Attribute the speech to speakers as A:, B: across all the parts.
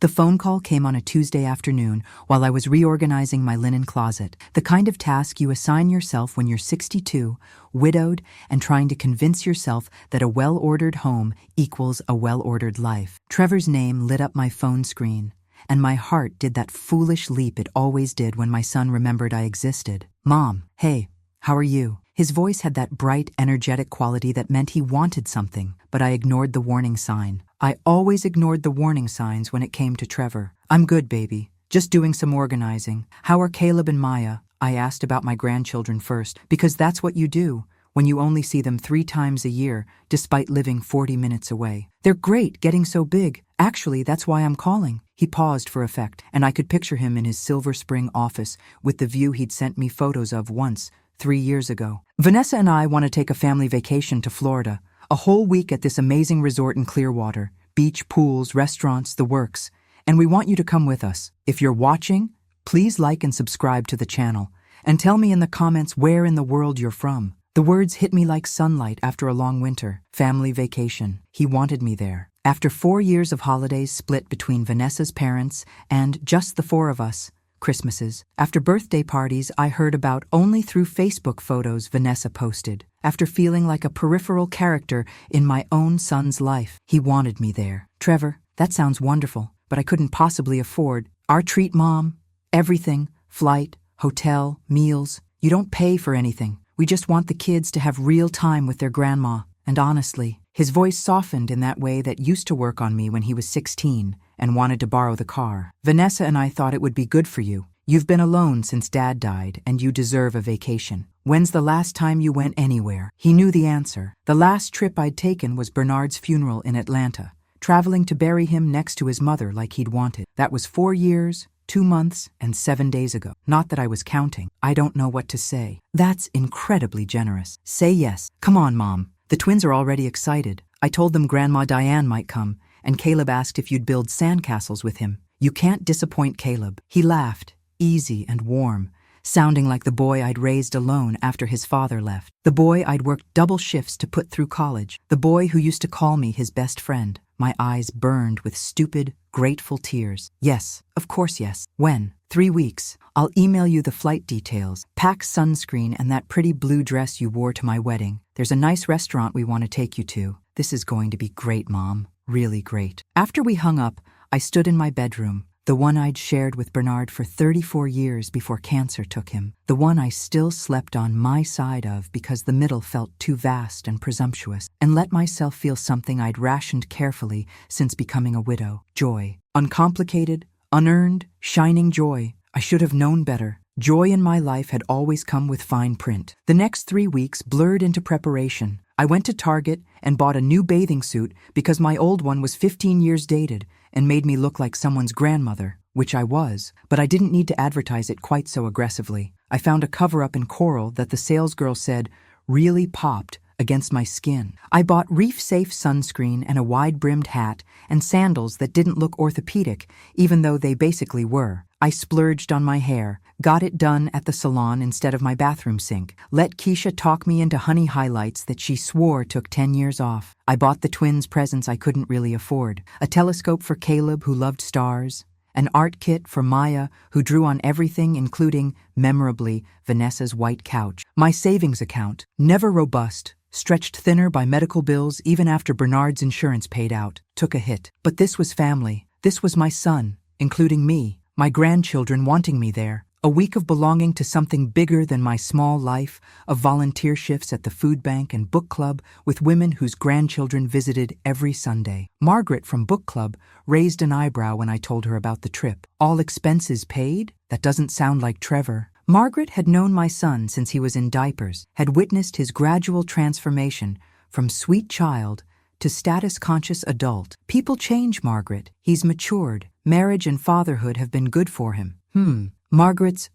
A: The phone call came on a Tuesday afternoon while I was reorganizing my linen closet, the kind of task you assign yourself when you're 62, widowed, and trying to convince yourself that a well-ordered home equals a well-ordered life. Trevor's name lit up my phone screen, and my heart did that foolish leap it always did when my son remembered I existed. Mom, hey, how are you? His voice had that bright, energetic quality that meant he wanted something, but I ignored the warning sign. I always ignored the warning signs when it came to Trevor. I'm good, baby. Just doing some organizing. How are Caleb and Maya? I asked about my grandchildren first, because that's what you do when you only see them 3 times a year, despite living 40 minutes away. They're great, getting so big. Actually, that's why I'm calling. He paused for effect, and I could picture him in his Silver Spring office with the view he'd sent me photos of once, 3 years ago. Vanessa and I want to take a family vacation to Florida, a whole week at this amazing resort in Clearwater, beach, pools, restaurants, the works, and we want you to come with us. If you're watching, please like and subscribe to the channel, and tell me in the comments where in the world you're from. The words hit me like sunlight after a long winter. Family vacation. He wanted me there. After 4 years of holidays split between Vanessa's parents and just the 4 of us, Christmases, after birthday parties I heard about only through Facebook photos Vanessa posted, after feeling like a peripheral character in my own son's life, he wanted me there. Trevor, that sounds wonderful, but I couldn't possibly afford our treat, Mom. Everything, flight, hotel, meals. You don't pay for anything. We just want the kids to have real time with their grandma. And honestly, his voice softened in that way that used to work on me when he was 16 and wanted to borrow the car. Vanessa and I thought it would be good for you. You've been alone since Dad died, and you deserve a vacation. When's the last time you went anywhere? He knew the answer. The last trip I'd taken was Bernard's funeral in Atlanta, traveling to bury him next to his mother like he'd wanted. That was 4 years, 2 months, and 7 days ago. Not that I was counting. I don't know what to say. That's incredibly generous. Say yes. Come on, Mom. The twins are already excited. I told them Grandma Diane might come, and Caleb asked if you'd build sandcastles with him. You can't disappoint Caleb. He laughed, easy and warm, sounding like the boy I'd raised alone after his father left. The boy I'd worked double shifts to put through college. The boy who used to call me his best friend. My eyes burned with stupid, grateful tears. Yes, of course yes. When? 3 weeks. I'll email you the flight details. Pack sunscreen and that pretty blue dress you wore to my wedding. There's a nice restaurant we want to take you to. This is going to be great, Mom. Really great. After we hung up, I stood in my bedroom, the one I'd shared with Bernard for 34 years before cancer took him, the one I still slept on my side of because the middle felt too vast and presumptuous, and let myself feel something I'd rationed carefully since becoming a widow. Joy. Uncomplicated, unearned, shining joy. I should have known better. Joy in my life had always come with fine print. The next 3 weeks blurred into preparation. I went to Target and bought a new bathing suit because my old one was 15 years dated and made me look like someone's grandmother, which I was, but I didn't need to advertise it quite so aggressively. I found a cover-up in coral that the salesgirl said really popped against my skin. I bought reef-safe sunscreen and a wide-brimmed hat and sandals that didn't look orthopedic, even though they basically were. I splurged on my hair, got it done at the salon instead of my bathroom sink, let Keisha talk me into honey highlights that she swore took 10 years off. I bought the twins presents I couldn't really afford, a telescope for Caleb who loved stars, an art kit for Maya who drew on everything including, memorably, Vanessa's white couch. My savings account, never robust, stretched thinner by medical bills even after Bernard's insurance paid out, took a hit. But this was family. This was my son, including me, my grandchildren wanting me there. A week of belonging to something bigger than my small life, of volunteer shifts at the food bank and book club with women whose grandchildren visited every Sunday. Margaret from book club raised an eyebrow when I told her about the trip. All expenses paid? That doesn't sound like Trevor. Margaret had known my son since he was in diapers, had witnessed his gradual transformation from sweet child to status-conscious adult. People change, Margaret. He's matured. Marriage and fatherhood have been good for him. Margaret's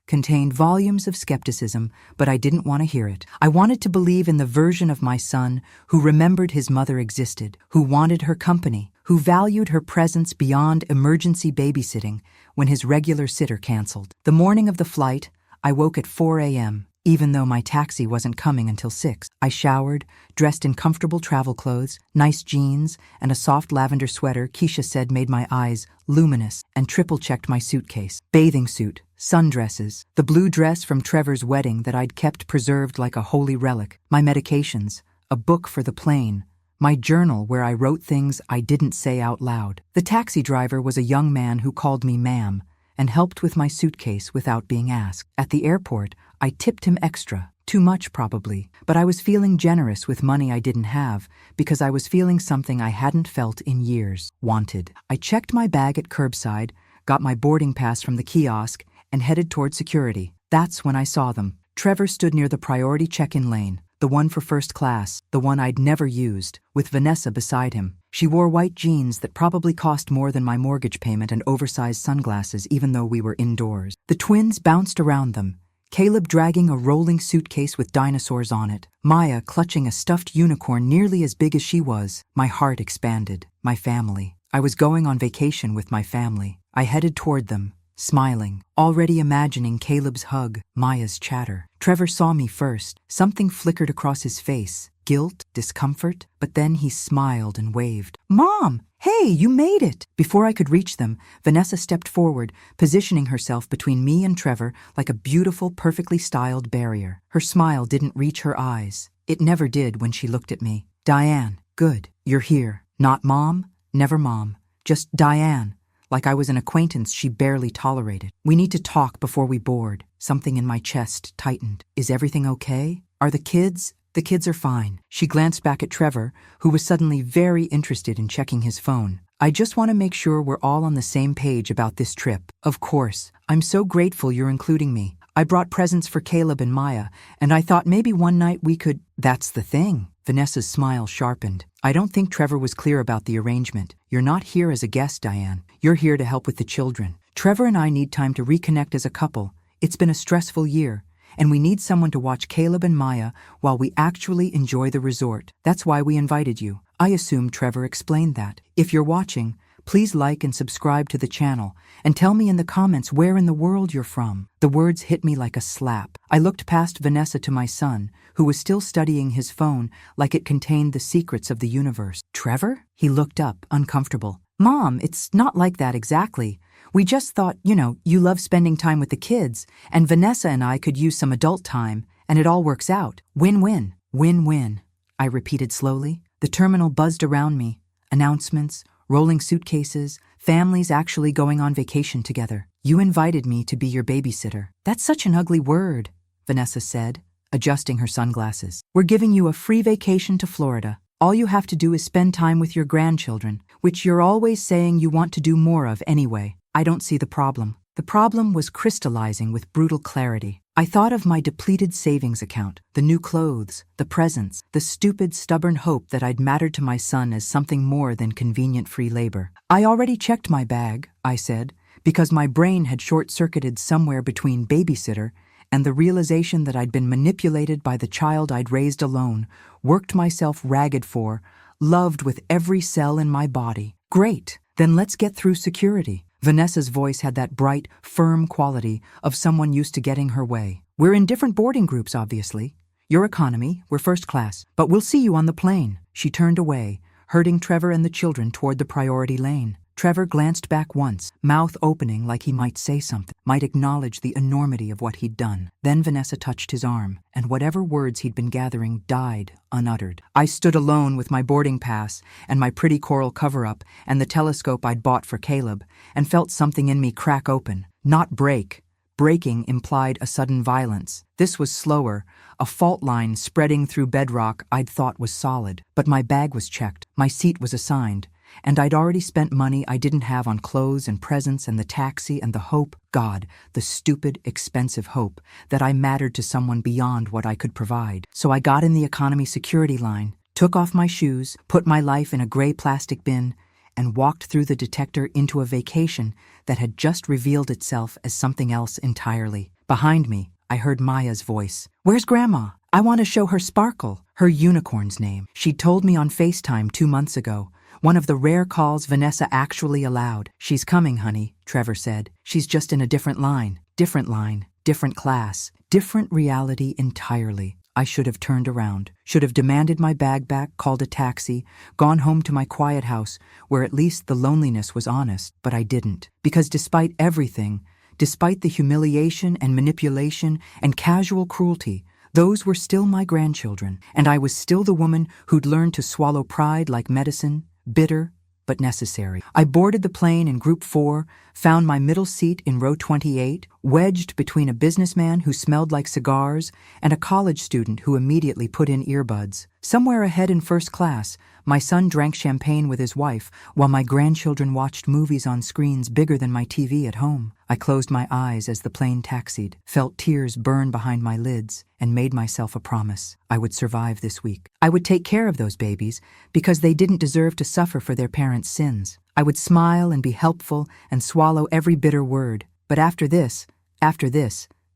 A: contained volumes of skepticism, but I didn't want to hear it. I wanted to believe in the version of my son who remembered his mother existed, who wanted her company, who valued her presence beyond emergency babysitting when his regular sitter canceled. The morning of the flight, I woke at 4 a.m., even though my taxi wasn't coming until 6. I showered, dressed in comfortable travel clothes, nice jeans, and a soft lavender sweater Keisha said made my eyes luminous, and triple-checked my suitcase. Bathing suit, sundresses, the blue dress from Trevor's wedding that I'd kept preserved like a holy relic, my medications, a book for the plane, my journal where I wrote things I didn't say out loud. The taxi driver was a young man who called me ma'am and helped with my suitcase without being asked. At the airport, I tipped him extra. Too much, probably, but I was feeling generous with money I didn't have because I was feeling something I hadn't felt in years. Wanted. I checked my bag at curbside, got my boarding pass from the kiosk, and headed toward security. That's when I saw them. Trevor stood near the priority check-in lane, the one for first class, the one I'd never used, with Vanessa beside him. She wore white jeans that probably cost more than my mortgage payment and oversized sunglasses even though we were indoors. The twins bounced around them, Caleb dragging a rolling suitcase with dinosaurs on it, Maya clutching a stuffed unicorn nearly as big as she was. My heart expanded. My family. I was going on vacation with my family. I headed toward them, smiling, already imagining Caleb's hug, Maya's chatter. Trevor saw me first. Something flickered across his face. Guilt, discomfort, but then he smiled and waved. "Mom! Hey, you made it!" Before I could reach them, Vanessa stepped forward, positioning herself between me and Trevor like a beautiful, perfectly styled barrier. Her smile didn't reach her eyes. It never did when she looked at me. "Diane, good, you're here. Not Mom, never Mom. Just Diane." Like I was an acquaintance she barely tolerated. "We need to talk before we board." Something in my chest tightened. "Is everything okay? Are the kids?" "The kids are fine." She glanced back at Trevor, who was suddenly very interested in checking his phone. "I just want to make sure we're all on the same page about this trip." "Of course. I'm so grateful you're including me. I brought presents for Caleb and Maya, and I thought maybe one night we could—" "That's the thing." Vanessa's smile sharpened. "I don't think Trevor was clear about the arrangement. You're not here as a guest, Diane. You're here to help with the children. Trevor and I need time to reconnect as a couple. It's been a stressful year, and we need someone to watch Caleb and Maya while we actually enjoy the resort. That's why we invited you." I assume Trevor explained that. If you're watching, please like and subscribe to the channel, and tell me in the comments where in the world you're from. The words hit me like a slap. I looked past Vanessa to my son, who was still studying his phone like it contained the secrets of the universe. "Trevor?" He looked up, uncomfortable. "Mom, it's not like that exactly. We just thought, you love spending time with the kids, and Vanessa and I could use some adult time, and it all works out. Win-win." "Win-win," I repeated slowly. The terminal buzzed around me. Announcements, rolling suitcases, families actually going on vacation together. "You invited me to be your babysitter." "That's such an ugly word," Vanessa said, adjusting her sunglasses. "We're giving you a free vacation to Florida. All you have to do is spend time with your grandchildren, which you're always saying you want to do more of anyway." I don't see the problem. The problem was crystallizing with brutal clarity. I thought of my depleted savings account, the new clothes, the presents, the stupid, stubborn hope that I'd mattered to my son as something more than convenient free labor. "I already checked my bag," I said, because my brain had short-circuited somewhere between babysitter and the realization that I'd been manipulated by the child I'd raised alone, worked myself ragged for, loved with every cell in my body. "Great, then let's get through security." Vanessa's voice had that bright, firm quality of someone used to getting her way. "We're in different boarding groups, obviously. You're economy, we're first class, but we'll see you on the plane." She turned away, herding Trevor and the children toward the priority lane. Trevor glanced back once, mouth opening like he might say something, might acknowledge the enormity of what he'd done. Then Vanessa touched his arm, and whatever words he'd been gathering died unuttered. I stood alone with my boarding pass and my pretty coral cover-up and the telescope I'd bought for Caleb, and felt something in me crack open, not break. Breaking implied a sudden violence. This was slower, a fault line spreading through bedrock I'd thought was solid. But my bag was checked, my seat was assigned, and I'd already spent money I didn't have on clothes and presents and the taxi and the hope, God, the stupid, expensive hope, that I mattered to someone beyond what I could provide. So I got in the economy security line, took off my shoes, put my life in a gray plastic bin, and walked through the detector into a vacation that had just revealed itself as something else entirely. Behind me, I heard Maya's voice. "Where's Grandma? I want to show her Sparkle, her unicorn's name. She'd told me on FaceTime 2 months ago. One of the rare calls Vanessa actually allowed. "She's coming, honey," Trevor said. "She's just in a different line, different class, Different reality entirely. I should have turned around, should have demanded my bag back, called a taxi, gone home to my quiet house, where at least the loneliness was honest, but I didn't. Because despite everything, despite the humiliation and manipulation and casual cruelty, those were still my grandchildren, and I was still the woman who'd learned to swallow pride like medicine, bitter but necessary. I boarded the plane in Group 4, found my middle seat in row 28, wedged between a businessman who smelled like cigars and a college student who immediately put in earbuds. Somewhere ahead in first class, my son drank champagne with his wife while my grandchildren watched movies on screens bigger than my TV at home. I closed my eyes as the plane taxied, felt tears burn behind my lids, and made myself a promise. I would survive this week. I would take care of those babies because they didn't deserve to suffer for their parents' sins. I would smile and be helpful and swallow every bitter word. But after this,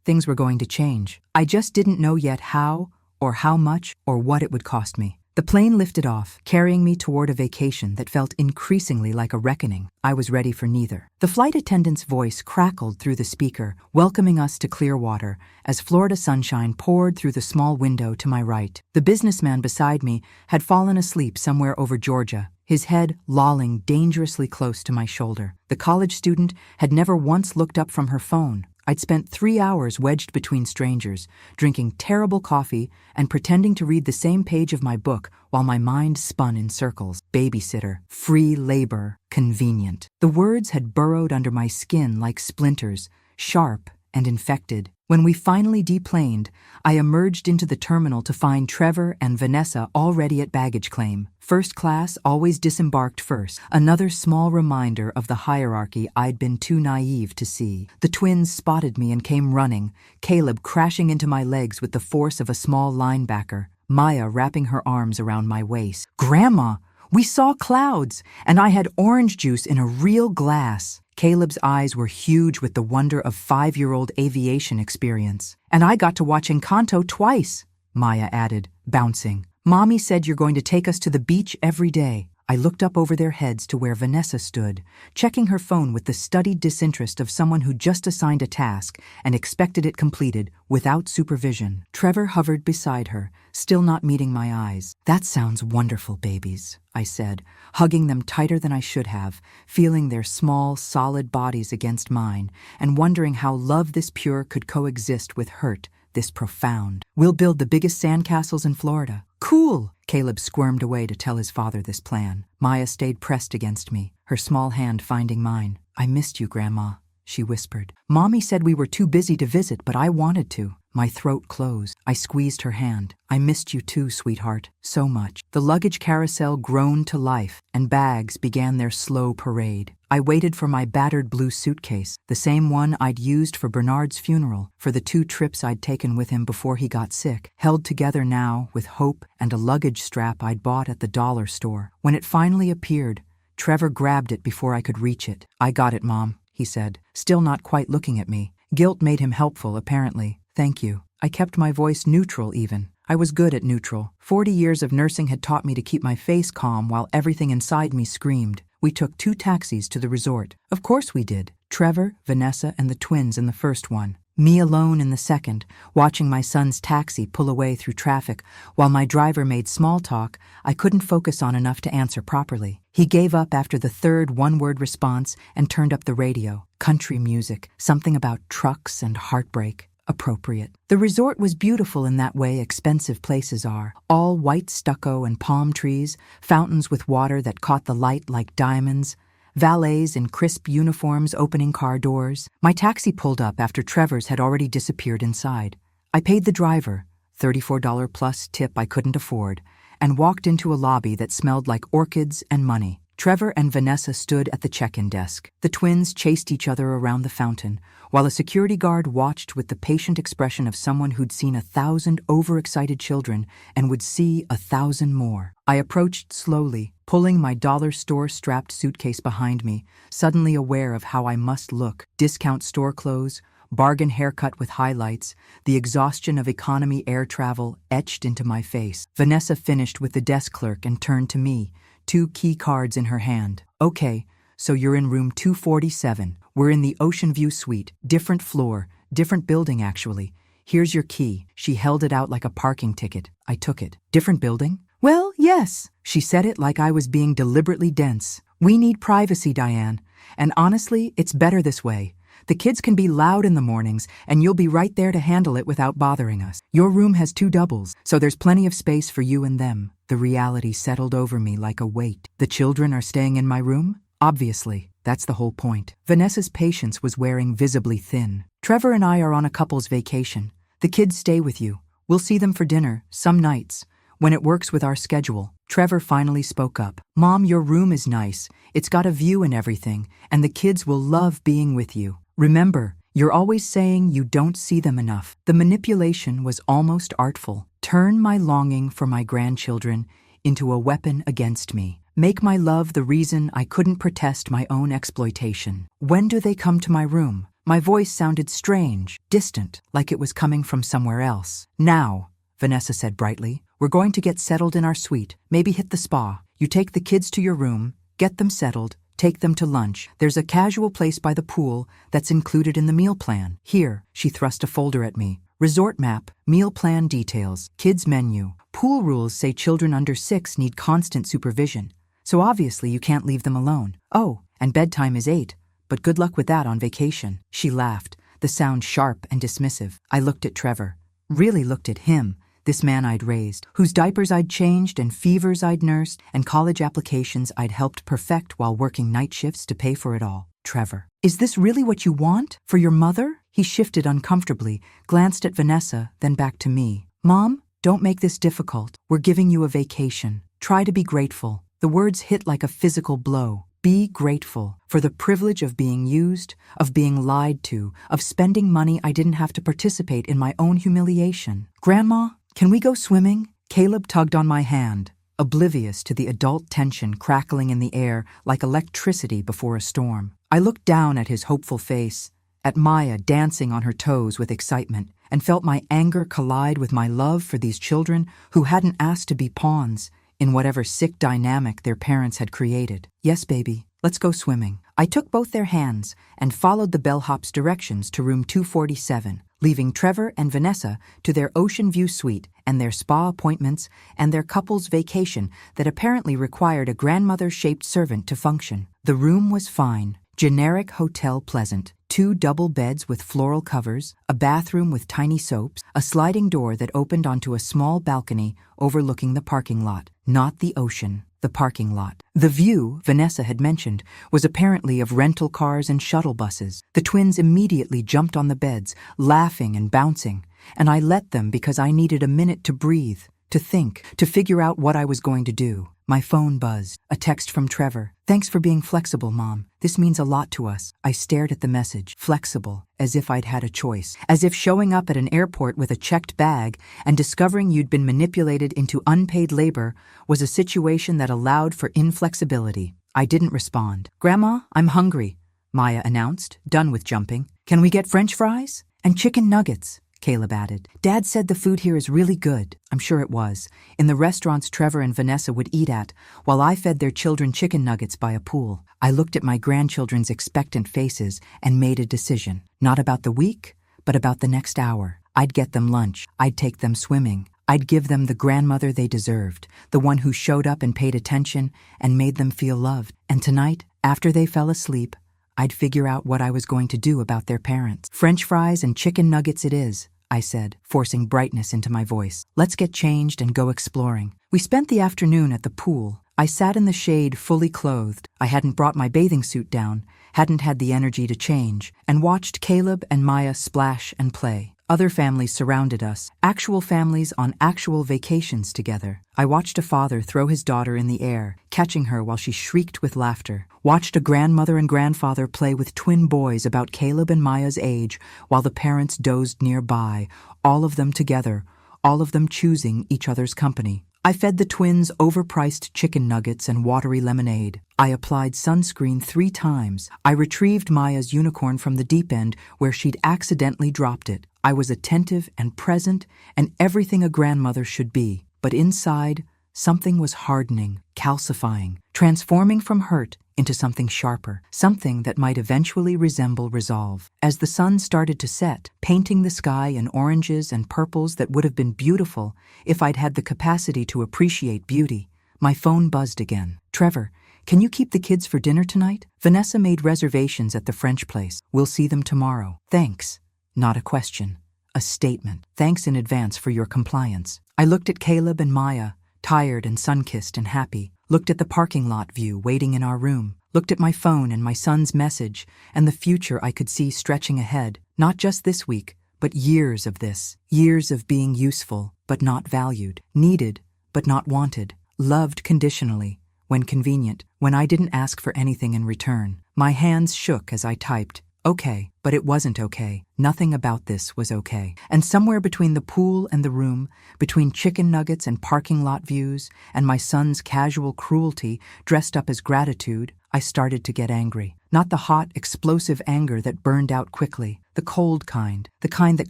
A: things were going to change. I just didn't know yet how or how much or what it would cost me. The plane lifted off, carrying me toward a vacation that felt increasingly like a reckoning. I was ready for neither. The flight attendant's voice crackled through the speaker, welcoming us to Clearwater as Florida sunshine poured through the small window to my right. The businessman beside me had fallen asleep somewhere over Georgia, his head lolling dangerously close to my shoulder. The college student had never once looked up from her phone. I'd spent 3 hours wedged between strangers, drinking terrible coffee and pretending to read the same page of my book while my mind spun in circles. Babysitter, free labor, convenient. The words had burrowed under my skin like splinters, sharp and infected. When we finally deplaned, I emerged into the terminal to find Trevor and Vanessa already at baggage claim. First class always disembarked first, another small reminder of the hierarchy I'd been too naive to see. The twins spotted me and came running, Caleb crashing into my legs with the force of a small linebacker, Maya wrapping her arms around my waist. "Grandma, we saw clouds, and I had orange juice in a real glass." Caleb's eyes were huge with the wonder of 5-year-old aviation experience. "And I got to watch Encanto twice," Maya added, bouncing. "Mommy said you're going to take us to the beach every day." I looked up over their heads to where Vanessa stood, checking her phone with the studied disinterest of someone who just assigned a task and expected it completed without supervision. Trevor hovered beside her, still not meeting my eyes. "That sounds wonderful, babies," I said, hugging them tighter than I should have, feeling their small, solid bodies against mine, and wondering how love this pure could coexist with hurt this profound. "We'll build the biggest sandcastles in Florida." "Cool!" Caleb squirmed away to tell his father this plan. Maya stayed pressed against me, her small hand finding mine. "I missed you, Grandma," she whispered. "Mommy said we were too busy to visit, but I wanted to." My throat closed. I squeezed her hand. "I missed you too, sweetheart. So much." The luggage carousel groaned to life, and bags began their slow parade. I waited for my battered blue suitcase, the same one I'd used for Bernard's funeral, for the 2 trips I'd taken with him before he got sick, held together now with hope and a luggage strap I'd bought at the dollar store. When it finally appeared, Trevor grabbed it before I could reach it. "I got it, Mom," he said, still not quite looking at me. Guilt made him helpful, apparently. "Thank you." I kept my voice neutral even. I was good at neutral. 40 years of nursing had taught me to keep my face calm while everything inside me screamed. We took 2 taxis to the resort. Of course we did. Trevor, Vanessa, and the twins in the first one. Me alone in the second, watching my son's taxi pull away through traffic while my driver made small talk I couldn't focus on enough to answer properly. He gave up after the 3rd one-word response and turned up the radio. Country music, something about trucks and heartbreak. Appropriate. The resort was beautiful in that way expensive places are. All white stucco and palm trees, fountains with water that caught the light like diamonds, valets in crisp uniforms opening car doors. My taxi pulled up after Trevor's had already disappeared inside. I paid the driver, $34 plus tip I couldn't afford, and walked into a lobby that smelled like orchids and money. Trevor and Vanessa stood at the check-in desk. The twins chased each other around the fountain, while a security guard watched with the patient expression of someone who'd seen 1,000 overexcited children and would see 1,000 more. I approached slowly, pulling my dollar store-strapped suitcase behind me, suddenly aware of how I must look. Discount store clothes, bargain haircut with highlights, the exhaustion of economy air travel etched into my face. Vanessa finished with the desk clerk and turned to me, 2 key cards in her hand. "Okay, so you're in room 247. We're in the Ocean View suite. Different floor, different building actually. Here's your key. She held it out like a parking ticket. I took it. Different building? Well, yes. She said it like I was being deliberately dense. We need privacy, Diane. And honestly, it's better this way. The kids can be loud in the mornings, and you'll be right there to handle it without bothering us. Your room has 2 doubles, so there's plenty of space for you and them. The reality settled over me like a weight. The children are staying in my room? Obviously. That's the whole point. Vanessa's patience was wearing visibly thin. Trevor and I are on a couple's vacation. The kids stay with you. We'll see them for dinner, some nights, when it works with our schedule. Trevor finally spoke up. Mom, your room is nice. It's got a view and everything, and the kids will love being with you. Remember, you're always saying you don't see them enough. The manipulation was almost artful. Turn my longing for my grandchildren into a weapon against me. Make my love the reason I couldn't protest my own exploitation. When do they come to my room? My voice sounded strange, distant, like it was coming from somewhere else. Now, Vanessa said brightly, we're going to get settled in our suite, maybe hit the spa. You take the kids to your room, get them settled, take them to lunch. There's a casual place by the pool that's included in the meal plan. Here, she thrust a folder at me. Resort map, meal plan details, kids menu. Pool rules say children under 6 need constant supervision. So obviously you can't leave them alone. Oh, and bedtime is 8, but good luck with that on vacation. She laughed, the sound sharp and dismissive. I looked at Trevor, really looked at him, this man I'd raised, whose diapers I'd changed and fevers I'd nursed and college applications I'd helped perfect while working night shifts to pay for it all. Trevor, is this really what you want? For your mother? He shifted uncomfortably, glanced at Vanessa, then back to me. Mom, don't make this difficult. We're giving you a vacation. Try to be grateful. The words hit like a physical blow. Be grateful for the privilege of being used, of being lied to, of spending money I didn't have to participate in my own humiliation. Grandma, can we go swimming? Caleb tugged on my hand, oblivious to the adult tension crackling in the air like electricity before a storm. I looked down at his hopeful face, at Maya dancing on her toes with excitement, and felt my anger collide with my love for these children who hadn't asked to be pawns in whatever sick dynamic their parents had created. Yes, baby, let's go swimming. I took both their hands and followed the bellhop's directions to room 247, leaving Trevor and Vanessa to their ocean view suite and their spa appointments and their couple's vacation that apparently required a grandmother-shaped servant to function. The room was fine, generic hotel pleasant. 2 double beds with floral covers, a bathroom with tiny soaps, a sliding door that opened onto a small balcony overlooking the parking lot. Not the ocean, the parking lot. The view, Vanessa had mentioned, was apparently of rental cars and shuttle buses. The twins immediately jumped on the beds, laughing and bouncing, and I let them because I needed a minute to breathe, to think, to figure out what I was going to do. My phone buzzed. A text from Trevor. Thanks for being flexible, Mom. This means a lot to us. I stared at the message. Flexible, as if I'd had a choice. As if showing up at an airport with a checked bag and discovering you'd been manipulated into unpaid labor was a situation that allowed for inflexibility. I didn't respond. Grandma, I'm hungry, Maya announced, done with jumping. Can we get French fries? And chicken nuggets, Caleb added. Dad said the food here is really good. I'm sure it was. In the restaurants Trevor and Vanessa would eat at, while I fed their children chicken nuggets by a pool. I looked at my grandchildren's expectant faces and made a decision. Not about the week, but about the next hour. I'd get them lunch. I'd take them swimming. I'd give them the grandmother they deserved, the one who showed up and paid attention and made them feel loved. And tonight, after they fell asleep, I'd figure out what I was going to do about their parents. French fries and chicken nuggets it is, I said, forcing brightness into my voice. Let's get changed and go exploring. We spent the afternoon at the pool. I sat in the shade fully clothed. I hadn't brought my bathing suit down, hadn't had the energy to change, and watched Caleb and Maya splash and play. Other families surrounded us, actual families on actual vacations together. I watched a father throw his daughter in the air, catching her while she shrieked with laughter. Watched a grandmother and grandfather play with twin boys about Caleb and Maya's age while the parents dozed nearby, all of them together, all of them choosing each other's company. I fed the twins overpriced chicken nuggets and watery lemonade. I applied sunscreen 3 times. I retrieved Maya's unicorn from the deep end where she'd accidentally dropped it. I was attentive and present and everything a grandmother should be. But inside, something was hardening, calcifying, transforming from hurt into something sharper, something that might eventually resemble resolve. As the sun started to set, painting the sky in oranges and purples that would have been beautiful if I'd had the capacity to appreciate beauty, my phone buzzed again. "Trevor, can you keep the kids for dinner tonight? Vanessa made reservations at the French place. We'll see them tomorrow. Thanks." Not a question, a statement. "Thanks in advance for your compliance." I looked at Caleb and Maya, tired and sun-kissed and happy, looked at the parking lot view waiting in our room, looked at my phone and my son's message and the future I could see stretching ahead, not just this week, but years of this, years of being useful but not valued, needed but not wanted, loved conditionally, when convenient, when I didn't ask for anything in return. My hands shook as I typed, "Okay," but it wasn't okay. Nothing about this was okay. And somewhere between the pool and the room, between chicken nuggets and parking lot views, and my son's casual cruelty dressed up as gratitude, I started to get angry. Not the hot, explosive anger that burned out quickly, the cold kind, the kind that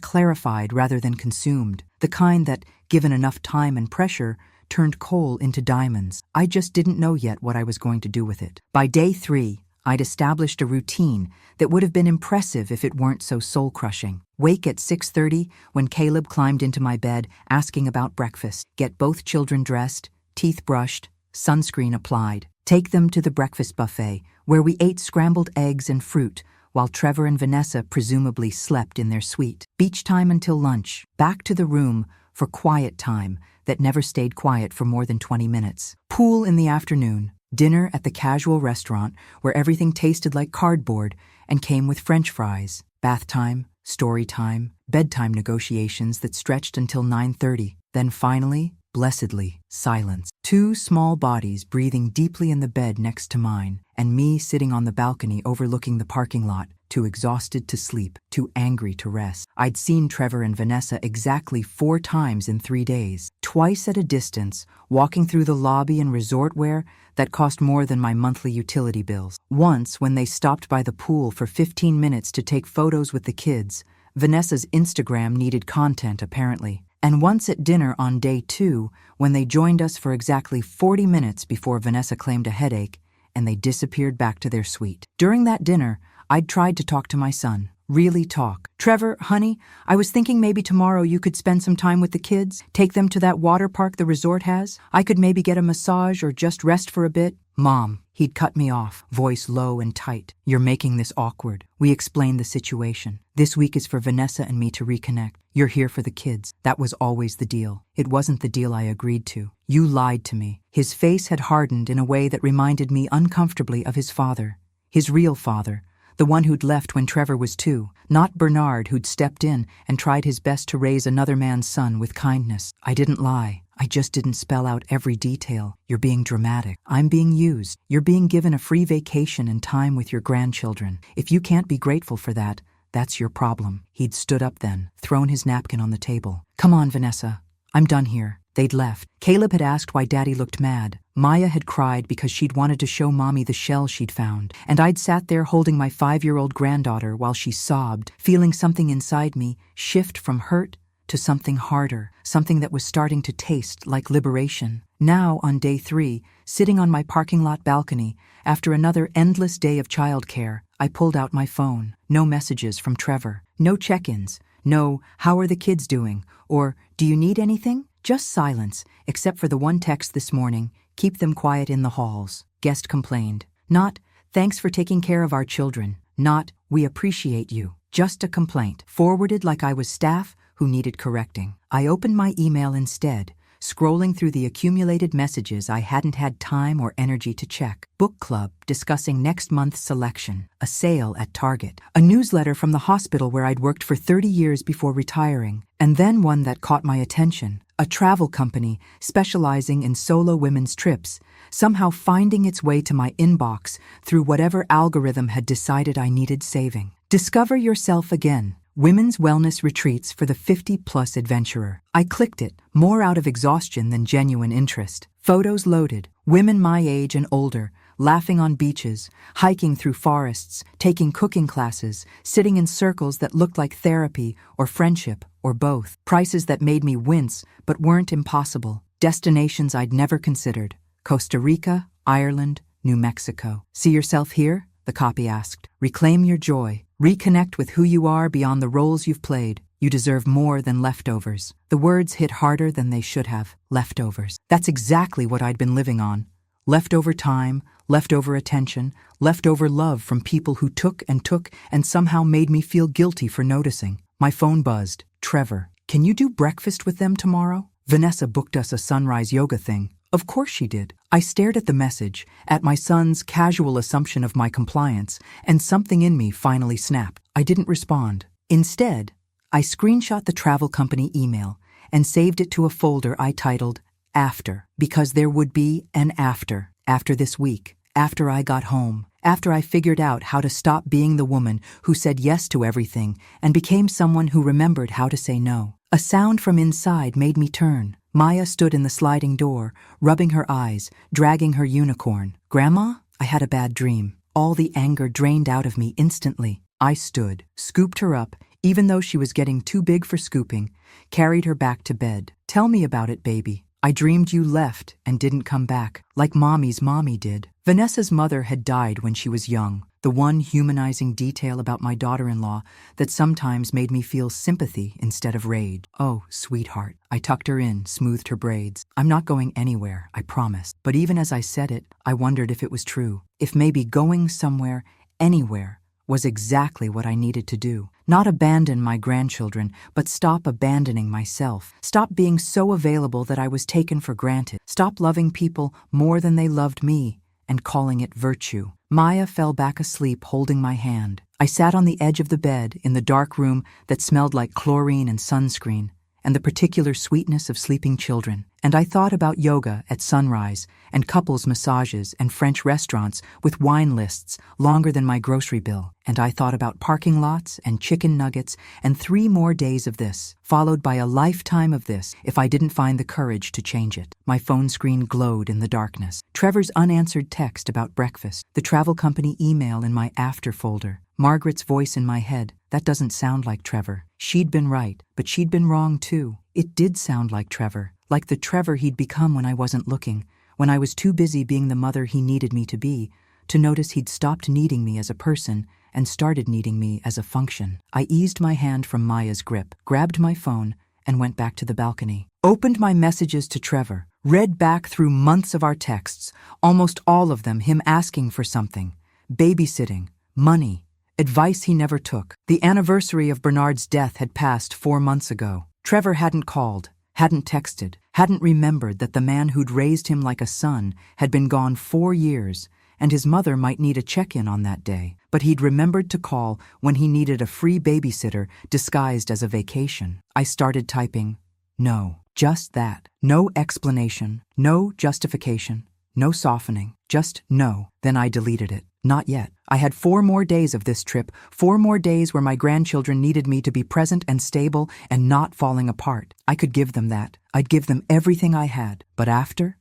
A: clarified rather than consumed, the kind that, given enough time and pressure, turned coal into diamonds. I just didn't know yet what I was going to do with it. By day 3, I'd established a routine that would have been impressive if it weren't so soul-crushing. Wake at 6:30 when Caleb climbed into my bed asking about breakfast. Get both children dressed, teeth brushed, sunscreen applied. Take them to the breakfast buffet, where we ate scrambled eggs and fruit, while Trevor and Vanessa presumably slept in their suite. Beach time until lunch. Back to the room for quiet time that never stayed quiet for more than 20 minutes. Pool in the afternoon. Dinner at the casual restaurant where everything tasted like cardboard and came with French fries. Bath time, story time, bedtime negotiations that stretched until 9:30. Then finally, blessedly, silence. 2 small bodies breathing deeply in the bed next to mine, and me sitting on the balcony overlooking the parking lot, too exhausted to sleep, too angry to rest. I'd seen Trevor and Vanessa exactly 4 times in 3 days, twice at a distance, walking through the lobby in resort wear that cost more than my monthly utility bills. Once, when they stopped by the pool for 15 minutes to take photos with the kids, Vanessa's Instagram needed content apparently. And once at dinner on day 2, when they joined us for exactly 40 minutes before Vanessa claimed a headache, and they disappeared back to their suite. During that dinner, I'd tried to talk to my son. Really talk. "Trevor, honey, I was thinking maybe tomorrow you could spend some time with the kids, take them to that water park the resort has. I could maybe get a massage or just rest for a bit." "Mom," he'd cut me off, voice low and tight. "You're making this awkward." We explained the situation. "This week is for Vanessa and me to reconnect. You're here for the kids. That was always the deal." "It wasn't the deal I agreed to. You lied to me." His face had hardened in a way that reminded me uncomfortably of his father. His real father. The one who'd left when Trevor was 2, not Bernard who'd stepped in and tried his best to raise another man's son with kindness. "I didn't lie. I just didn't spell out every detail. You're being dramatic. I'm being used. You're being given a free vacation and time with your grandchildren. If you can't be grateful for that, that's your problem." He'd stood up then, thrown his napkin on the table. "Come on, Vanessa. I'm done here." They'd left. Caleb had asked why Daddy looked mad. Maya had cried because she'd wanted to show Mommy the shell she'd found. And I'd sat there holding my 5-year-old granddaughter while she sobbed, feeling something inside me shift from hurt to something harder, something that was starting to taste like liberation. Now, on day 3, sitting on my parking lot balcony, after another endless day of childcare, I pulled out my phone. No messages from Trevor. No check-ins. No, "How are the kids doing?" Or, "Do you need anything?" Just silence, except for the one text this morning, "Keep them quiet in the halls." Guest complained. Not, "Thanks for taking care of our children." Not, "We appreciate you." Just a complaint, forwarded like I was staff who needed correcting. I opened my email instead, scrolling through the accumulated messages I hadn't had time or energy to check. Book club discussing next month's selection, a sale at Target, a newsletter from the hospital where I'd worked for 30 years before retiring, and then one that caught my attention. A travel company specializing in solo women's trips, somehow finding its way to my inbox through whatever algorithm had decided I needed saving. Discover yourself again. Women's wellness retreats for the 50-plus adventurer. I clicked it, more out of exhaustion than genuine interest. Photos loaded, women my age and older, laughing on beaches, hiking through forests, taking cooking classes, sitting in circles that looked like therapy or friendship or both. Prices that made me wince but weren't impossible. Destinations I'd never considered. Costa Rica, Ireland, New Mexico. See yourself here? The copy asked. Reclaim your joy. Reconnect with who you are beyond the roles you've played. You deserve more than leftovers. The words hit harder than they should have. Leftovers. That's exactly what I'd been living on. Leftover time, leftover attention, leftover love from people who took and somehow made me feel guilty for noticing. My phone buzzed. Trevor, can you do breakfast with them tomorrow? Vanessa booked us a sunrise yoga thing. Of course she did. I stared at the message, at my son's casual assumption of my compliance, and something in me finally snapped. I didn't respond. Instead, I screenshot the travel company email and saved it to a folder I titled After, because there would be an after. After this week, after I got home, after I figured out how to stop being the woman who said yes to everything and became someone who remembered how to say no. A sound from inside made me turn. Maya stood in the sliding door, rubbing her eyes, dragging her unicorn. Grandma? I had a bad dream. All the anger drained out of me instantly. I stood, scooped her up, even though she was getting too big for scooping, carried her back to bed. Tell me about it, baby. I dreamed you left and didn't come back, like Mommy's mommy did. Vanessa's mother had died when she was young, the one humanizing detail about my daughter-in-law that sometimes made me feel sympathy instead of rage. Oh, sweetheart. I tucked her in, smoothed her braids. I'm not going anywhere, I promise. But even as I said it, I wondered if it was true. If maybe going somewhere, anywhere, was exactly what I needed to do. Not abandon my grandchildren, but stop abandoning myself. Stop being so available that I was taken for granted. Stop loving people more than they loved me and calling it virtue. Maya fell back asleep holding my hand. I sat on the edge of the bed in the dark room that smelled like chlorine and sunscreen and the particular sweetness of sleeping children. And I thought about yoga at sunrise and couples massages and French restaurants with wine lists longer than my grocery bill. And I thought about parking lots and chicken nuggets and 3 more days of this, followed by a lifetime of this if I didn't find the courage to change it. My phone screen glowed in the darkness. Trevor's unanswered text about breakfast, the travel company email in my after folder, Margaret's voice in my head. That doesn't sound like Trevor. She'd been right, but she'd been wrong too. It did sound like Trevor, like the Trevor he'd become when I wasn't looking, when I was too busy being the mother he needed me to be, to notice he'd stopped needing me as a person and started needing me as a function. I eased my hand from Maya's grip, grabbed my phone, and went back to the balcony. Opened my messages to Trevor, read back through months of our texts, almost all of them him asking for something. Babysitting, money, advice he never took. The anniversary of Bernard's death had passed 4 months ago. Trevor hadn't called, hadn't texted, hadn't remembered that the man who'd raised him like a son had been gone 4 years, and his mother might need a check-in on that day. But he'd remembered to call when he needed a free babysitter disguised as a vacation. I started typing, no, just that. No explanation, no justification, no softening, just no. Then I deleted it. Not yet. I had 4 more days of this trip, 4 more days where my grandchildren needed me to be present and stable and not falling apart. I could give them that. I'd give them everything I had. But after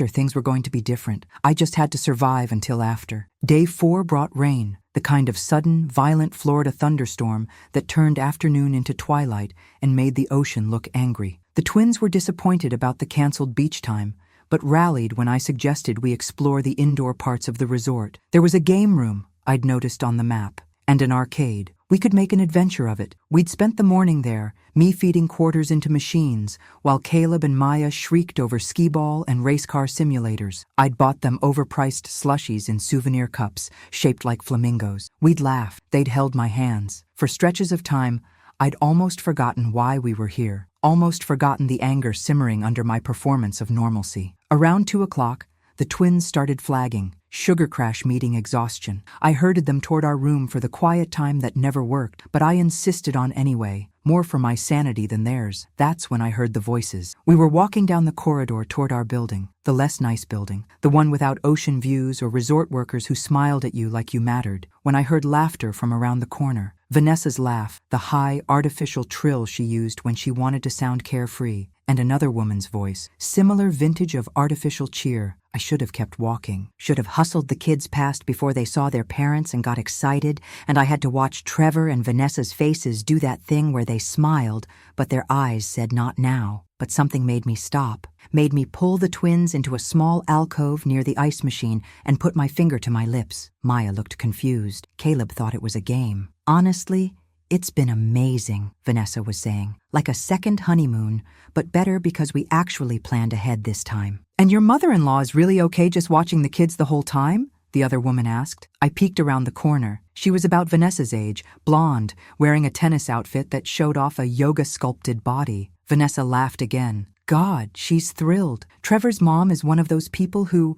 A: things were going to be different. I just had to survive until after. Day 4 brought rain, the kind of sudden, violent Florida thunderstorm that turned afternoon into twilight and made the ocean look angry. The twins were disappointed about the canceled beach time, but rallied when I suggested we explore the indoor parts of the resort. There was a game room I'd noticed on the map, and an arcade. We could make an adventure of it. We'd spent the morning there, me feeding quarters into machines, while Caleb and Maya shrieked over skee-ball and race car simulators. I'd bought them overpriced slushies in souvenir cups, shaped like flamingos. We'd laughed. They'd held my hands. For stretches of time, I'd almost forgotten why we were here, almost forgotten the anger simmering under my performance of normalcy. Around 2 o'clock, the twins started flagging, sugar crash meeting exhaustion. I herded them toward our room for the quiet time that never worked, but I insisted on anyway, more for my sanity than theirs. That's when I heard the voices. We were walking down the corridor toward our building, the less nice building, the one without ocean views or resort workers who smiled at you like you mattered, when I heard laughter from around the corner. Vanessa's laugh, the high, artificial trill she used when she wanted to sound carefree. And another woman's voice, similar vintage of artificial cheer. I should have kept walking, should have hustled the kids past before they saw their parents and got excited, and I had to watch Trevor and Vanessa's faces do that thing where they smiled, but their eyes said not now. But something made me stop, made me pull the twins into a small alcove near the ice machine and put my finger to my lips. Maya looked confused. Caleb thought it was a game. Honestly, it's been amazing, Vanessa was saying. Like a second honeymoon, but better because we actually planned ahead this time. And your mother-in-law is really okay just watching the kids the whole time? The other woman asked. I peeked around the corner. She was about Vanessa's age, blonde, wearing a tennis outfit that showed off a yoga-sculpted body. Vanessa laughed again. God, she's thrilled. Trevor's mom is one of those people who,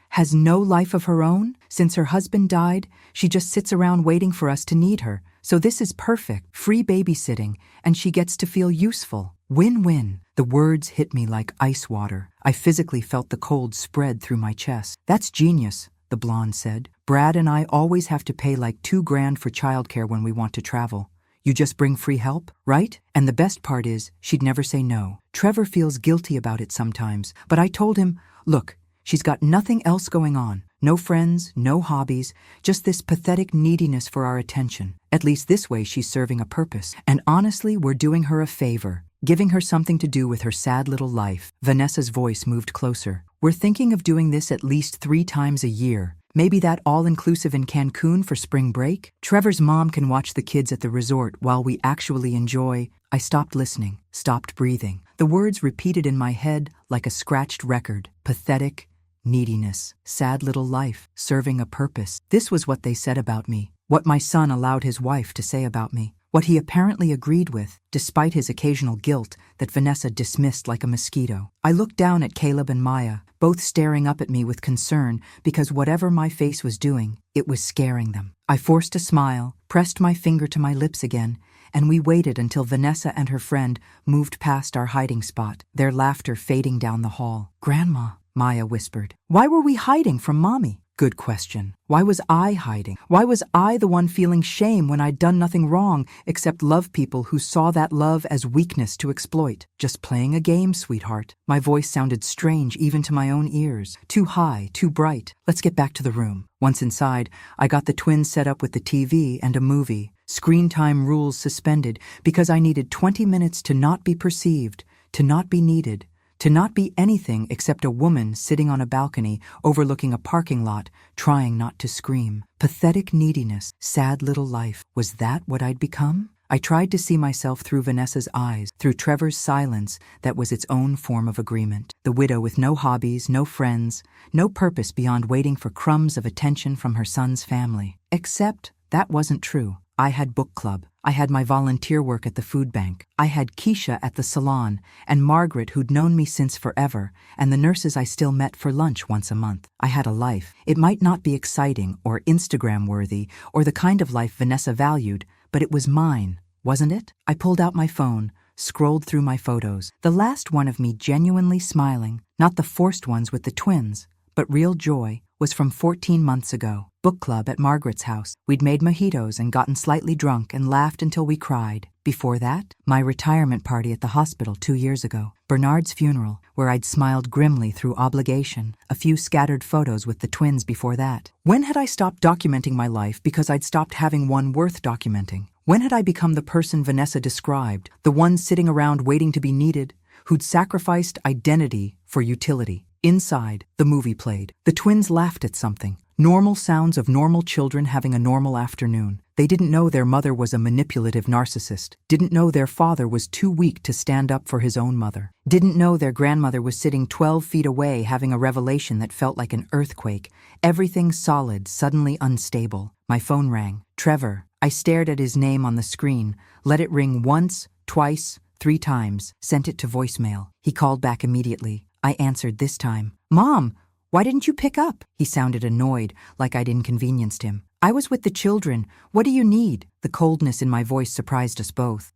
A: has no life of her own. Since her husband died, she just sits around waiting for us to need her. So this is perfect, free babysitting, and she gets to feel useful. Win-win. The words hit me like ice water. I physically felt the cold spread through my chest. That's genius, the blonde said. Brad and I always have to pay like $2,000 for childcare when we want to travel. You just bring free help, right? And the best part is, she'd never say no. Trevor feels guilty about it sometimes, but I told him, look, she's got nothing else going on. No friends, no hobbies, just this pathetic neediness for our attention. At least this way she's serving a purpose. And honestly, we're doing her a favor, giving her something to do with her sad little life. Vanessa's voice moved closer. We're thinking of doing this at least 3 times a year. Maybe that all-inclusive in Cancun for spring break? Trevor's mom can watch the kids at the resort while we actually enjoy. I stopped listening, stopped breathing. The words repeated in my head like a scratched record. Pathetic, neediness, sad little life, serving a purpose. This was what they said about me, what my son allowed his wife to say about me, what he apparently agreed with, despite his occasional guilt that Vanessa dismissed like a mosquito. I looked down at Caleb and Maya, both staring up at me with concern because whatever my face was doing, it was scaring them. I forced a smile, pressed my finger to my lips again, and we waited until Vanessa and her friend moved past our hiding spot, their laughter fading down the hall. Grandma, Maya whispered. Why were we hiding from Mommy? Good question. Why was I hiding? Why was I the one feeling shame when I'd done nothing wrong except love people who saw that love as weakness to exploit? Just playing a game, sweetheart. My voice sounded strange even to my own ears. Too high, too bright. Let's get back to the room. Once inside, I got the twins set up with the TV and a movie. Screen time rules suspended because I needed 20 minutes to not be perceived, to not be needed, to not be anything except a woman sitting on a balcony overlooking a parking lot, trying not to scream. Pathetic neediness, sad little life. Was that what I'd become? I tried to see myself through Vanessa's eyes, through Trevor's silence that was its own form of agreement. The widow with no hobbies, no friends, no purpose beyond waiting for crumbs of attention from her son's family. Except that wasn't true. I had book club. I had my volunteer work at the food bank. I had Keisha at the salon, and Margaret who'd known me since forever, and the nurses I still met for lunch once a month. I had a life. It might not be exciting or Instagram-worthy or the kind of life Vanessa valued, but it was mine, wasn't it? I pulled out my phone, scrolled through my photos, the last one of me genuinely smiling, not the forced ones with the twins, but real joy, was from 14 months ago. Book club at Margaret's house. We'd made mojitos and gotten slightly drunk and laughed until we cried. Before that, my retirement party at the hospital 2 years ago. Bernard's funeral, where I'd smiled grimly through obligation. A few scattered photos with the twins before that. When had I stopped documenting my life because I'd stopped having one worth documenting? When had I become the person Vanessa described, the one sitting around waiting to be needed, who'd sacrificed identity for utility? Inside, the movie played. The twins laughed at something. Normal sounds of normal children having a normal afternoon. They didn't know their mother was a manipulative narcissist. Didn't know their father was too weak to stand up for his own mother. Didn't know their grandmother was sitting 12 feet away having a revelation that felt like an earthquake. Everything solid, suddenly unstable. My phone rang. Trevor. I stared at his name on the screen, let it ring once, twice, 3 times, sent it to voicemail. He called back immediately. I answered this time. Mom, why didn't you pick up? He sounded annoyed, like I'd inconvenienced him. I was with the children. What do you need? The coldness in my voice surprised us both.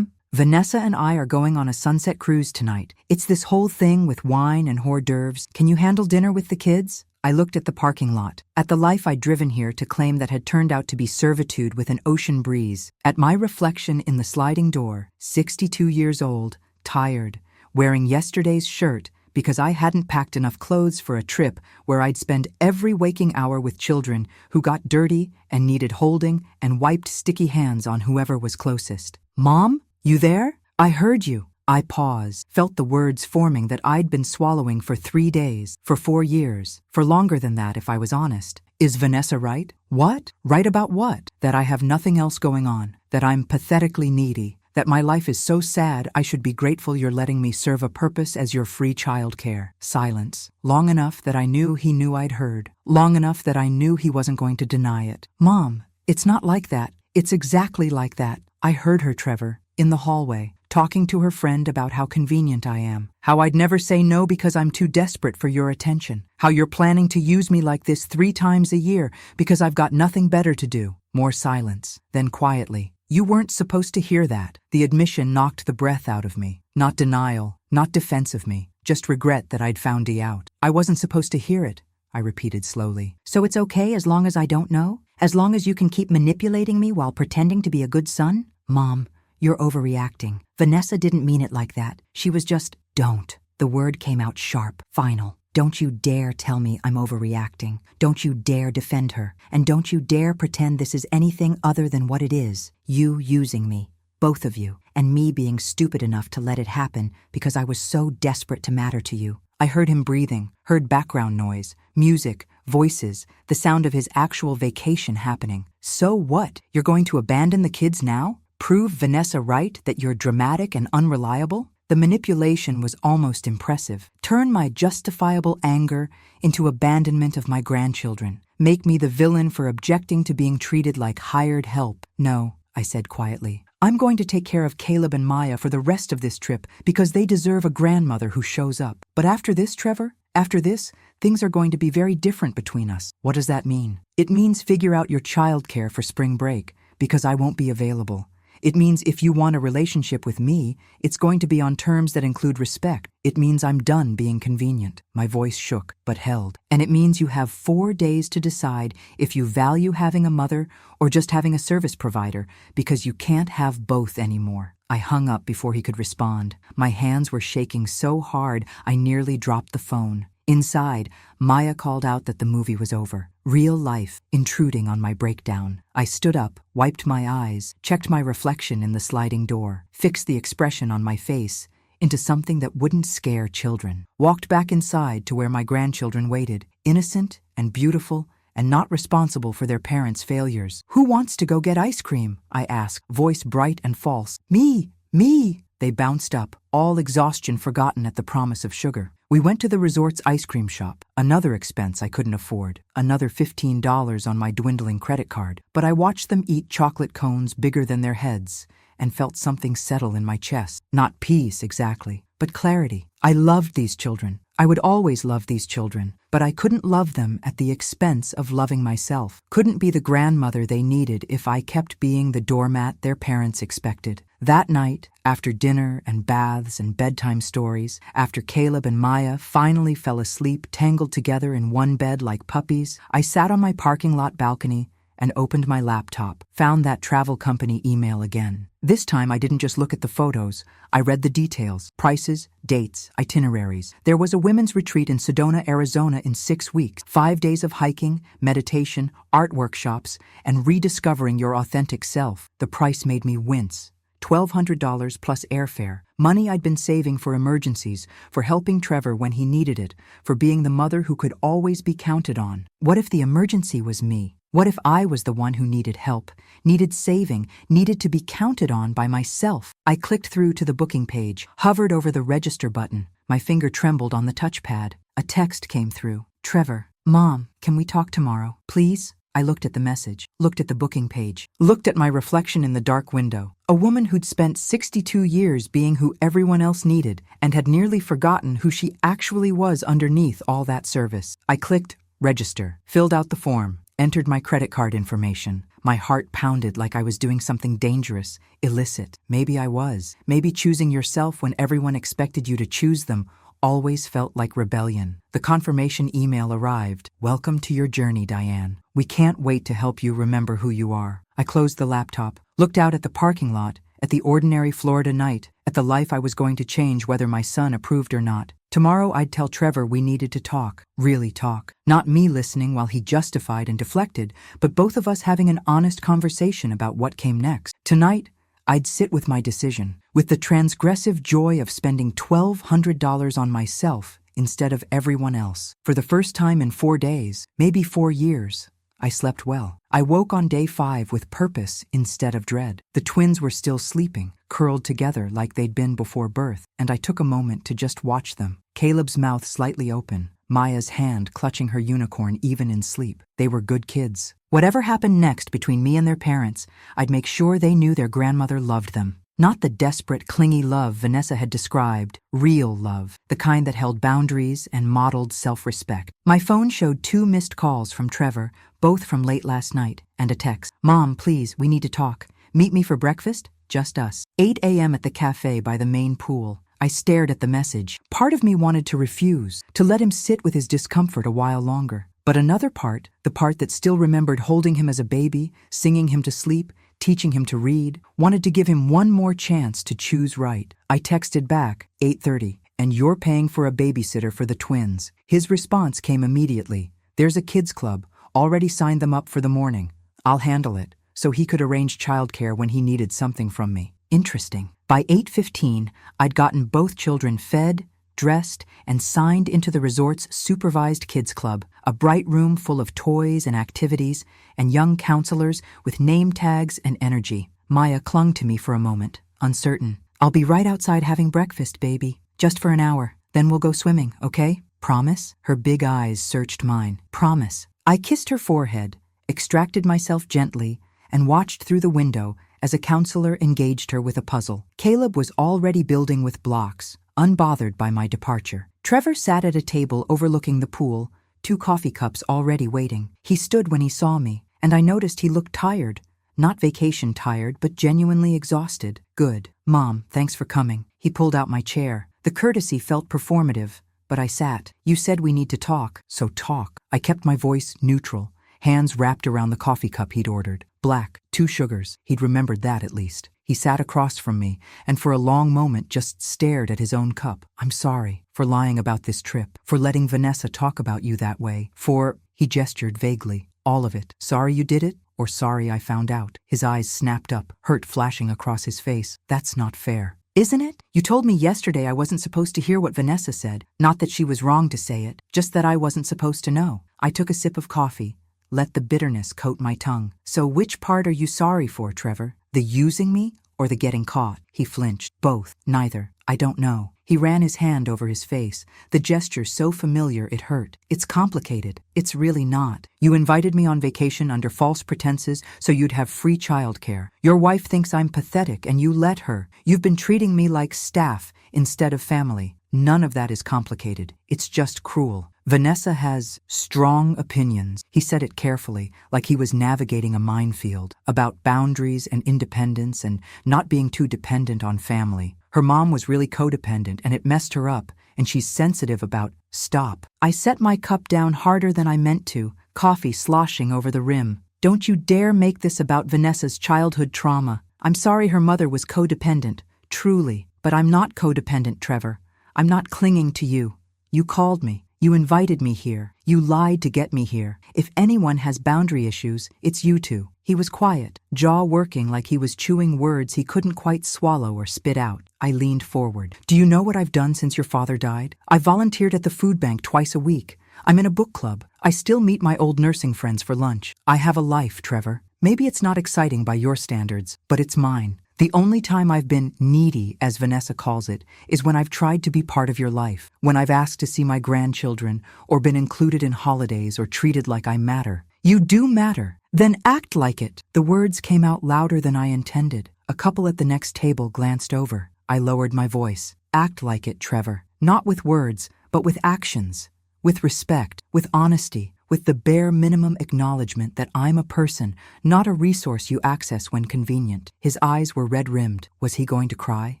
A: Vanessa and I are going on a sunset cruise tonight. It's this whole thing with wine and hors d'oeuvres. Can you handle dinner with the kids? I looked at the parking lot, at the life I'd driven here to claim that had turned out to be servitude with an ocean breeze, at my reflection in the sliding door, 62 years old, tired, wearing yesterday's shirt because I hadn't packed enough clothes for a trip where I'd spend every waking hour with children who got dirty and needed holding and wiped sticky hands on whoever was closest. "Mom, you there? I heard you." I paused, felt the words forming that I'd been swallowing for 3 days, for 4 years, for longer than that if I was honest. Is Vanessa right? What? Right about what? That I have nothing else going on, that I'm pathetically needy, that my life is so sad I should be grateful you're letting me serve a purpose as your free childcare. Silence. Long enough that I knew he knew I'd heard. Long enough that I knew he wasn't going to deny it. "Mom, it's not like that. It's exactly like that." I heard her, Trevor, in the hallway, talking to her friend about how convenient I am, how I'd never say no because I'm too desperate for your attention, how you're planning to use me like this 3 times a year because I've got nothing better to do. More silence. Then quietly, "You weren't supposed to hear that." The admission knocked the breath out of me. Not denial, not defense of me, just regret that I'd found you out. "I wasn't supposed to hear it," I repeated slowly. "So it's okay as long as I don't know? As long as you can keep manipulating me while pretending to be a good son?" "Mom, you're overreacting. Vanessa didn't mean it like that. She was just—" "Don't." The word came out sharp, final. "Don't you dare tell me I'm overreacting. Don't you dare defend her. And don't you dare pretend this is anything other than what it is. You using me. Both of you. And me being stupid enough to let it happen because I was so desperate to matter to you." I heard him breathing, heard background noise, music, voices, the sound of his actual vacation happening. "So what? You're going to abandon the kids now? Prove Vanessa right that you're dramatic and unreliable?" The manipulation was almost impressive. Turn my justifiable anger into abandonment of my grandchildren. Make me the villain for objecting to being treated like hired help. "No," I said quietly. "I'm going to take care of Caleb and Maya for the rest of this trip because they deserve a grandmother who shows up. But after this, Trevor, after this, things are going to be very different between us." "What does that mean?" "It means figure out your childcare for spring break because I won't be available. It means if you want a relationship with me, it's going to be on terms that include respect. It means I'm done being convenient." My voice shook, but held. "And it means you have 4 days to decide if you value having a mother or just having a service provider, because you can't have both anymore." I hung up before he could respond. My hands were shaking so hard I nearly dropped the phone. Inside, Maya called out that the movie was over. Real life intruding on my breakdown. I stood up, wiped my eyes, checked my reflection in the sliding door, fixed the expression on my face into something that wouldn't scare children. Walked back inside to where my grandchildren waited, innocent and beautiful and not responsible for their parents' failures. "Who wants to go get ice cream?" I asked, voice bright and false. "Me! Me!" They bounced up, all exhaustion forgotten at the promise of sugar. We went to the resort's ice cream shop, another expense I couldn't afford, another $15 on my dwindling credit card. But I watched them eat chocolate cones bigger than their heads and felt something settle in my chest. Not peace exactly, but clarity. I loved these children. I would always love these children, but I couldn't love them at the expense of loving myself. Couldn't be the grandmother they needed if I kept being the doormat their parents expected. That night, after dinner and baths and bedtime stories, after Caleb and Maya finally fell asleep tangled together in one bed like puppies, I sat on my parking lot balcony and opened my laptop, found that travel company email again. This time I didn't just look at the photos. I read the details, prices, dates, itineraries. There was a women's retreat in Sedona, Arizona in 6 weeks, 5 days of hiking, meditation, art workshops, and rediscovering your authentic self. The price made me wince. $1,200 plus airfare, money I'd been saving for emergencies, for helping Trevor when he needed it, for being the mother who could always be counted on. What if the emergency was me? What if I was the one who needed help, needed saving, needed to be counted on by myself? I clicked through to the booking page, hovered over the register button. My finger trembled on the touchpad. A text came through. "Trevor, Mom, can we talk tomorrow, please?" I looked at the message, looked at the booking page, looked at my reflection in the dark window. A woman who'd spent 62 years being who everyone else needed and had nearly forgotten who she actually was underneath all that service. I clicked register, filled out the form, entered my credit card information. My heart pounded like I was doing something dangerous, illicit. Maybe I was. Maybe choosing yourself when everyone expected you to choose them always felt like rebellion. The confirmation email arrived. "Welcome to your journey, Diane. We can't wait to help you remember who you are." I closed the laptop, looked out at the parking lot, at the ordinary Florida night, at the life I was going to change whether my son approved or not. Tomorrow I'd tell Trevor we needed to talk, really talk. Not me listening while he justified and deflected, but both of us having an honest conversation about what came next. Tonight, I'd sit with my decision, with the transgressive joy of spending $1,200 on myself instead of everyone else. For the first time in 4 days, maybe 4 years, I slept well. I woke on day 5 with purpose instead of dread. The twins were still sleeping, curled together like they'd been before birth, and I took a moment to just watch them. Caleb's mouth slightly open, Maya's hand clutching her unicorn even in sleep. They were good kids. Whatever happened next between me and their parents, I'd make sure they knew their grandmother loved them. Not the desperate, clingy love Vanessa had described, real love, the kind that held boundaries and modeled self-respect. My phone showed 2 missed calls from Trevor, both from late last night, and a text. "Mom, please, we need to talk. Meet me for breakfast? Just us." 8 a.m. at the cafe by the main pool. I stared at the message. Part of me wanted to refuse, to let him sit with his discomfort a while longer. But another part, the part that still remembered holding him as a baby, singing him to sleep, teaching him to read, wanted to give him one more chance to choose right. I texted back, 8:30, "And you're paying for a babysitter for the twins." His response came immediately. "There's a kids club, already signed them up for the morning. I'll handle it," so he could arrange childcare when he needed something from me. Interesting. By 8:15, I'd gotten both children fed, dressed, and signed into the resort's supervised kids club, a bright room full of toys and activities, and young counselors with name tags and energy. Maya clung to me for a moment, uncertain. "I'll be right outside having breakfast, baby. Just for an hour. Then we'll go swimming, okay? Promise?" Her big eyes searched mine. "Promise." I kissed her forehead, extracted myself gently, and watched through the window as a counselor engaged her with a puzzle. Caleb was already building with blocks, unbothered by my departure. Trevor sat at a table overlooking the pool, 2 coffee cups already waiting. He stood when he saw me, and I noticed he looked tired. Not vacation tired, but genuinely exhausted. "Good. Mom, thanks for coming." He pulled out my chair. The courtesy felt performative, but I sat. "You said we need to talk, so talk." I kept my voice neutral, hands wrapped around the coffee cup he'd ordered. Black, 2 sugars. He'd remembered that at least. He sat across from me, and for a long moment just stared at his own cup. "I'm sorry for lying about this trip, for letting Vanessa talk about you that way, for—" he gestured vaguely. "All of it. Sorry you did it, or sorry I found out." His eyes snapped up, hurt flashing across his face. "That's not fair." "Isn't it? You told me yesterday I wasn't supposed to hear what Vanessa said. Not that she was wrong to say it, just that I wasn't supposed to know." I took a sip of coffee, let the bitterness coat my tongue. "So which part are you sorry for, Trevor? The using me or the getting caught?" He flinched. "Both. Neither. I don't know." He ran his hand over his face, the gesture so familiar it hurt. "It's complicated. It's really not. You invited me on vacation under false pretenses so you'd have free childcare. Your wife thinks I'm pathetic and you let her. You've been treating me like staff instead of family. None of that is complicated. It's just cruel. Vanessa has strong opinions." He said it carefully, like he was navigating a minefield, about boundaries and independence and not being too dependent on family. Her mom was really codependent and it messed her up, and she's sensitive about stop. I set my cup down harder than I meant to, coffee sloshing over the rim. "Don't you dare make this about Vanessa's childhood trauma. I'm sorry her mother was codependent, truly, but I'm not codependent, Trevor. I'm not clinging to you. You called me. You invited me here. You lied to get me here. If anyone has boundary issues, it's you two." He was quiet, jaw working like he was chewing words he couldn't quite swallow or spit out. I leaned forward. "Do you know what I've done since your father died? I volunteered at the food bank twice a week. I'm in a book club. I still meet my old nursing friends for lunch. I have a life, Trevor. Maybe it's not exciting by your standards, but it's mine. The only time I've been needy, as Vanessa calls it, is when I've tried to be part of your life, when I've asked to see my grandchildren, or been included in holidays or treated like I matter. You do matter. Then act like it." The words came out louder than I intended. A couple at the next table glanced over. I lowered my voice. "Act like it, Trevor. Not with words, but with actions. With respect, with honesty, with the bare minimum acknowledgement that I'm a person, not a resource you access when convenient." His eyes were red-rimmed. Was he going to cry?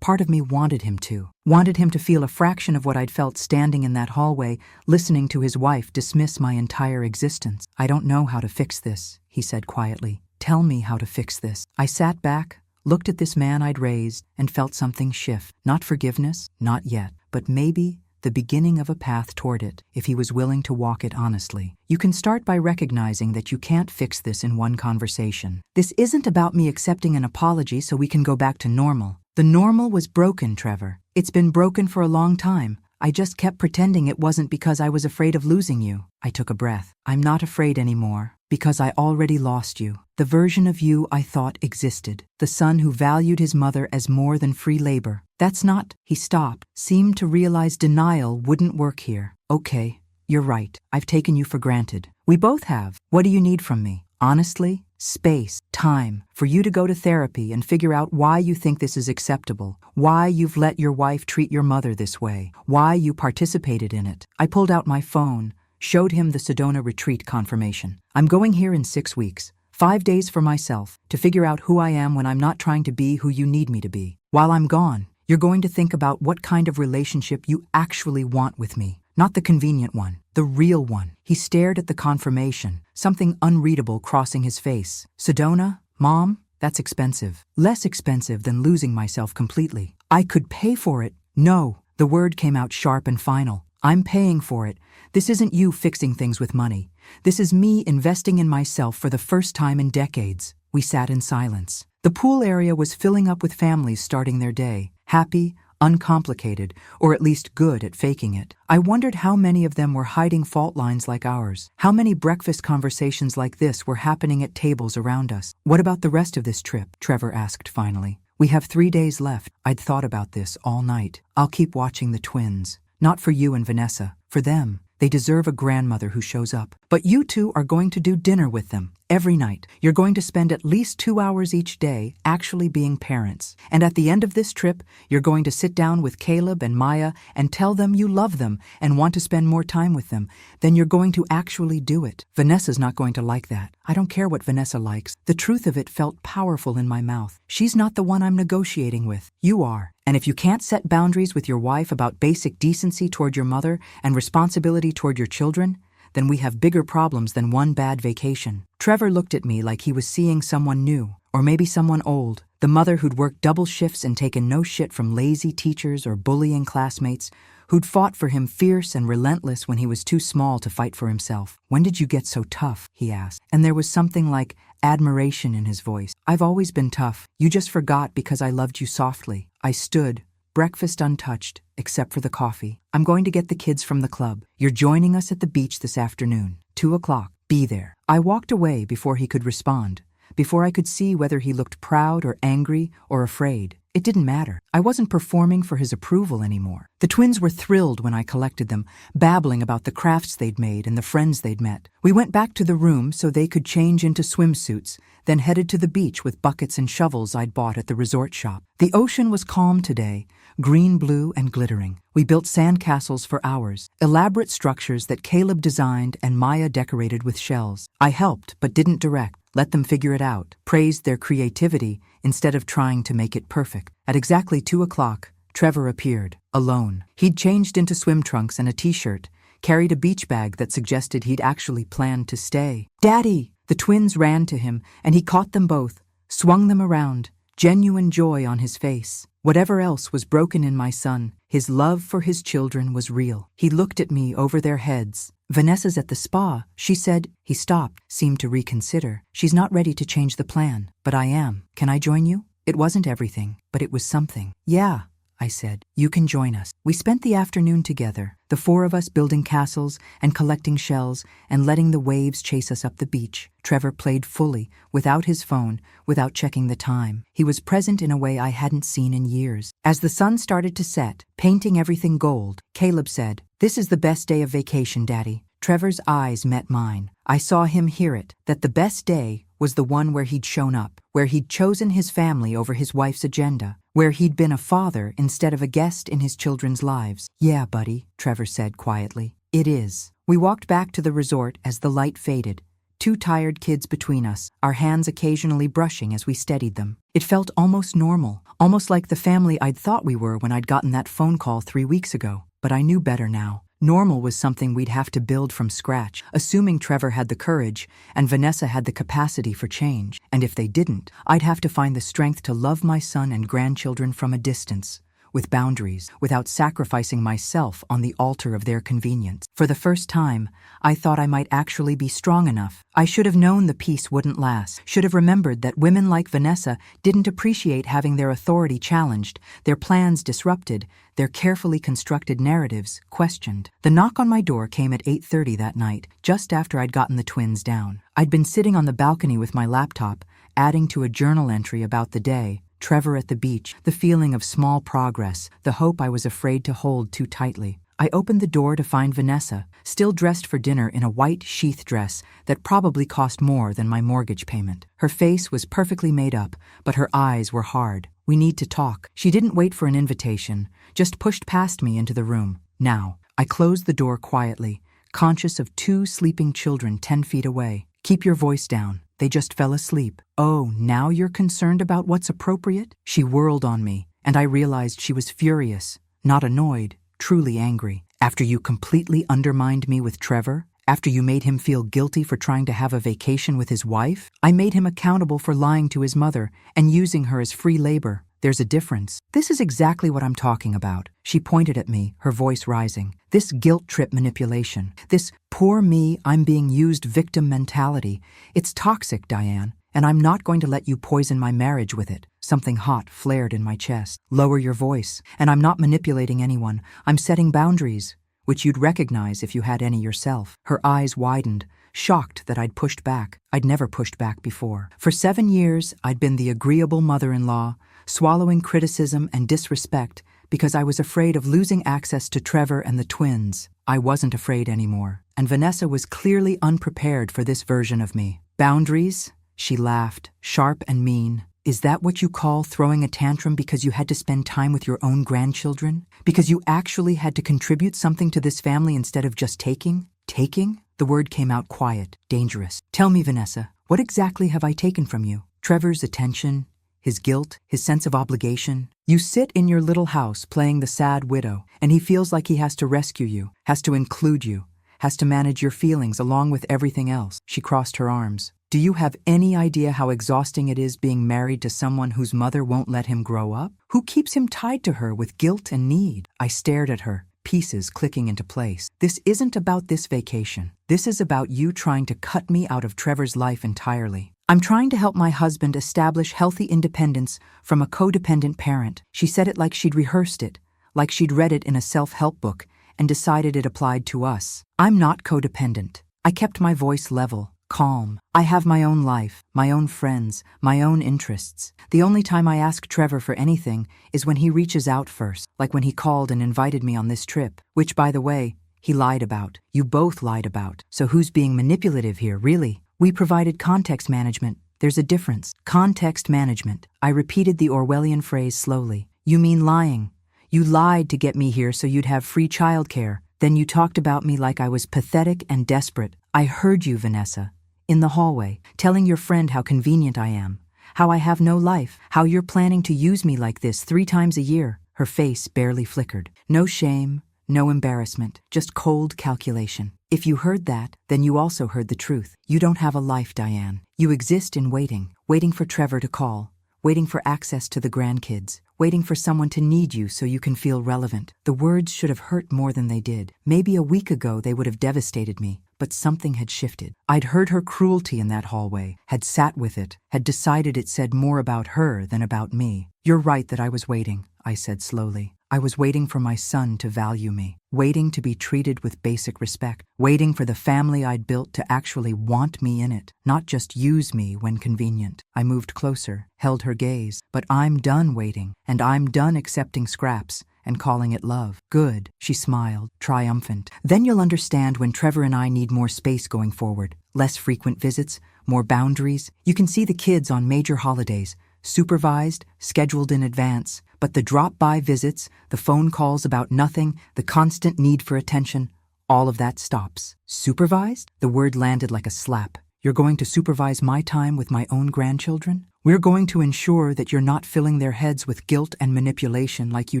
A: Part of me wanted him to feel a fraction of what I'd felt standing in that hallway, listening to his wife dismiss my entire existence. "I don't know how to fix this," he said quietly. "Tell me how to fix this." I sat back, looked at this man I'd raised, and felt something shift. Not forgiveness, not yet, but maybe the beginning of a path toward it, if he was willing to walk it honestly. You can start by recognizing that you can't fix this in one conversation. This isn't about me accepting an apology so we can go back to normal. The normal was broken, Trevor. It's been broken for a long time. I just kept pretending it wasn't because I was afraid of losing you. I took a breath. I'm not afraid anymore, because I already lost you. The version of you I thought existed. The son who valued his mother as more than free labor. That's not. He stopped, seemed to realize denial wouldn't work here. Okay, you're right. I've taken you for granted. We both have. What do you need from me? Honestly? Space, time, for you to go to therapy and figure out why you think this is acceptable, why you've let your wife treat your mother this way, why you participated in it. I pulled out my phone, showed him the Sedona retreat confirmation. I'm going here in 6 weeks, 5 days for myself, to figure out who I am when I'm not trying to be who you need me to be. While I'm gone, you're going to think about what kind of relationship you actually want with me. Not the convenient one, the real one. He stared at the confirmation, something unreadable crossing his face. Sedona? Mom? That's expensive. Less expensive than losing myself completely. I could pay for it. No. The word came out sharp and final. I'm paying for it. This isn't you fixing things with money. This is me investing in myself for the first time in decades. We sat in silence. The pool area was filling up with families starting their day. Happy, uncomplicated, or at least good at faking it. I wondered how many of them were hiding fault lines like ours. How many breakfast conversations like this were happening at tables around us. What about the rest of this trip? Trevor asked finally. We have 3 days left. I'd thought about this all night. I'll keep watching the twins. Not for you and Vanessa. For them. They deserve a grandmother who shows up. But you two are going to do dinner with them. Every night. You're going to spend at least 2 hours each day actually being parents. And at the end of this trip, you're going to sit down with Caleb and Maya and tell them you love them and want to spend more time with them. Then you're going to actually do it. Vanessa's not going to like that. I don't care what Vanessa likes. The truth of it felt powerful in my mouth. She's not the one I'm negotiating with. You are. And if you can't set boundaries with your wife about basic decency toward your mother and responsibility toward your children, then we have bigger problems than one bad vacation. Trevor looked at me like he was seeing someone new, or maybe someone old. The mother who'd worked double shifts and taken no shit from lazy teachers or bullying classmates, who'd fought for him fierce and relentless when he was too small to fight for himself. When did you get so tough? He asked. And there was something like admiration in his voice. I've always been tough. You just forgot because I loved you softly. I stood, breakfast untouched, except for the coffee. I'm going to get the kids from the club. You're joining us at the beach this afternoon, 2 o'clock. Be there. I walked away before he could respond, before I could see whether he looked proud or angry or afraid. It didn't matter. I wasn't performing for his approval anymore. The twins were thrilled when I collected them, babbling about the crafts they'd made and the friends they'd met. We went back to the room so they could change into swimsuits, then headed to the beach with buckets and shovels I'd bought at the resort shop. The ocean was calm today, green, blue, and glittering. We built sandcastles for hours, elaborate structures that Caleb designed and Maya decorated with shells. I helped, but didn't direct. Let them figure it out, praised their creativity instead of trying to make it perfect. At exactly 2 o'clock, Trevor appeared, alone. He'd changed into swim trunks and a t-shirt, carried a beach bag that suggested he'd actually planned to stay. Daddy! The twins ran to him, and he caught them both, swung them around, genuine joy on his face. Whatever else was broken in my son, his love for his children was real. He looked at me over their heads. Vanessa's at the spa, she said. He stopped, seemed to reconsider. She's not ready to change the plan, but I am. Can I join you? It wasn't everything, but it was something. Yeah, I said. You can join us. We spent the afternoon together, the 4 of us building castles and collecting shells and letting the waves chase us up the beach. Trevor played fully, without his phone, without checking the time. He was present in a way I hadn't seen in years. As the sun started to set, painting everything gold, Caleb said, "This is the best day of vacation, Daddy." Trevor's eyes met mine. I saw him hear it, that the best day was the one where he'd shown up, where he'd chosen his family over his wife's agenda, where he'd been a father instead of a guest in his children's lives. Yeah, buddy, Trevor said quietly. It is. We walked back to the resort as the light faded, 2 tired kids between us, our hands occasionally brushing as we steadied them. It felt almost normal, almost like the family I'd thought we were when I'd gotten that phone call 3 weeks ago. But I knew better now. Normal was something we'd have to build from scratch, assuming Trevor had the courage and Vanessa had the capacity for change. And if they didn't, I'd have to find the strength to love my son and grandchildren from a distance, with boundaries, without sacrificing myself on the altar of their convenience. For the first time, I thought I might actually be strong enough. I should have known the peace wouldn't last, should have remembered that women like Vanessa didn't appreciate having their authority challenged, their plans disrupted, their carefully constructed narratives questioned. The knock on my door came at 8:30 that night, just after I'd gotten the twins down. I'd been sitting on the balcony with my laptop, adding to a journal entry about the day, Trevor at the beach, the feeling of small progress, the hope I was afraid to hold too tightly. I opened the door to find Vanessa, still dressed for dinner in a white sheath dress that probably cost more than my mortgage payment. Her face was perfectly made up, but her eyes were hard. "We need to talk." She didn't wait for an invitation, just pushed past me into the room. "Now." I closed the door quietly, conscious of 2 sleeping children 10 feet away. "Keep your voice down. They just fell asleep." "Oh, now you're concerned about what's appropriate?" She whirled on me, and I realized she was furious, not annoyed, truly angry. "After you completely undermined me with Trevor? After you made him feel guilty for trying to have a vacation with his wife? I made him accountable for lying to his mother and using her as free labor. There's a difference." "This is exactly what I'm talking about." She pointed at me, her voice rising. "This guilt trip manipulation, this poor me, I'm being used victim mentality. It's toxic, Diane, and I'm not going to let you poison my marriage with it." Something hot flared in my chest. "Lower your voice. And I'm not manipulating anyone. I'm setting boundaries, which you'd recognize if you had any yourself." Her eyes widened, shocked that I'd pushed back. I'd never pushed back before. For 7 years, I'd been the agreeable mother-in-law, swallowing criticism and disrespect because I was afraid of losing access to Trevor and the twins. I wasn't afraid anymore, and Vanessa was clearly unprepared for this version of me. "Boundaries?" She laughed, sharp and mean. "Is that what you call throwing a tantrum because you had to spend time with your own grandchildren? Because you actually had to contribute something to this family instead of just taking?" "Taking?" The word came out quiet, dangerous. "Tell me, Vanessa, what exactly have I taken from you? Trevor's attention? His guilt, his sense of obligation? You sit in your little house playing the sad widow, and he feels like he has to rescue you, has to include you, has to manage your feelings along with everything else." She crossed her arms. "Do you have any idea how exhausting it is being married to someone whose mother won't let him grow up? Who keeps him tied to her with guilt and need?" I stared at her, pieces clicking into place. "This isn't about this vacation. This is about you trying to cut me out of Trevor's life entirely. I'm trying to help my husband establish healthy independence from a codependent parent." She said it like she'd rehearsed it, like she'd read it in a self-help book and decided it applied to us. "I'm not codependent." I kept my voice level, calm. "I have my own life, my own friends, my own interests. The only time I ask Trevor for anything is when he reaches out first, like when he called and invited me on this trip, which, by the way, he lied about. You both lied about. So who's being manipulative here, really? We provided context management. There's a difference. Context management." I repeated the Orwellian phrase slowly. "You mean lying. You lied to get me here so you'd have free childcare. Then you talked about me like I was pathetic and desperate. I heard you, Vanessa, in the hallway, telling your friend how convenient I am, how I have no life, how you're planning to use me like this 3 times a year." Her face barely flickered. No shame, no embarrassment, just cold calculation. "If you heard that, then you also heard the truth. You don't have a life, Diane. You exist in waiting, waiting for Trevor to call, waiting for access to the grandkids, waiting for someone to need you so you can feel relevant." The words should have hurt more than they did. Maybe a week ago they would have devastated me, but something had shifted. I'd heard her cruelty in that hallway, had sat with it, had decided it said more about her than about me. "You're right that I was waiting," I said slowly. "I was waiting for my son to value me, waiting to be treated with basic respect, waiting for the family I'd built to actually want me in it, not just use me when convenient." I moved closer, held her gaze. "But I'm done waiting, and I'm done accepting scraps and calling it love." "Good," she smiled, triumphant. "Then you'll understand when Trevor and I need more space going forward, less frequent visits, more boundaries. You can see the kids on major holidays, supervised, scheduled in advance. But the drop-by visits, the phone calls about nothing, the constant need for attention, all of that stops." "Supervised?" The word landed like a slap. You're going to supervise my time with my own grandchildren? We're going to ensure that you're not filling their heads with guilt and manipulation like you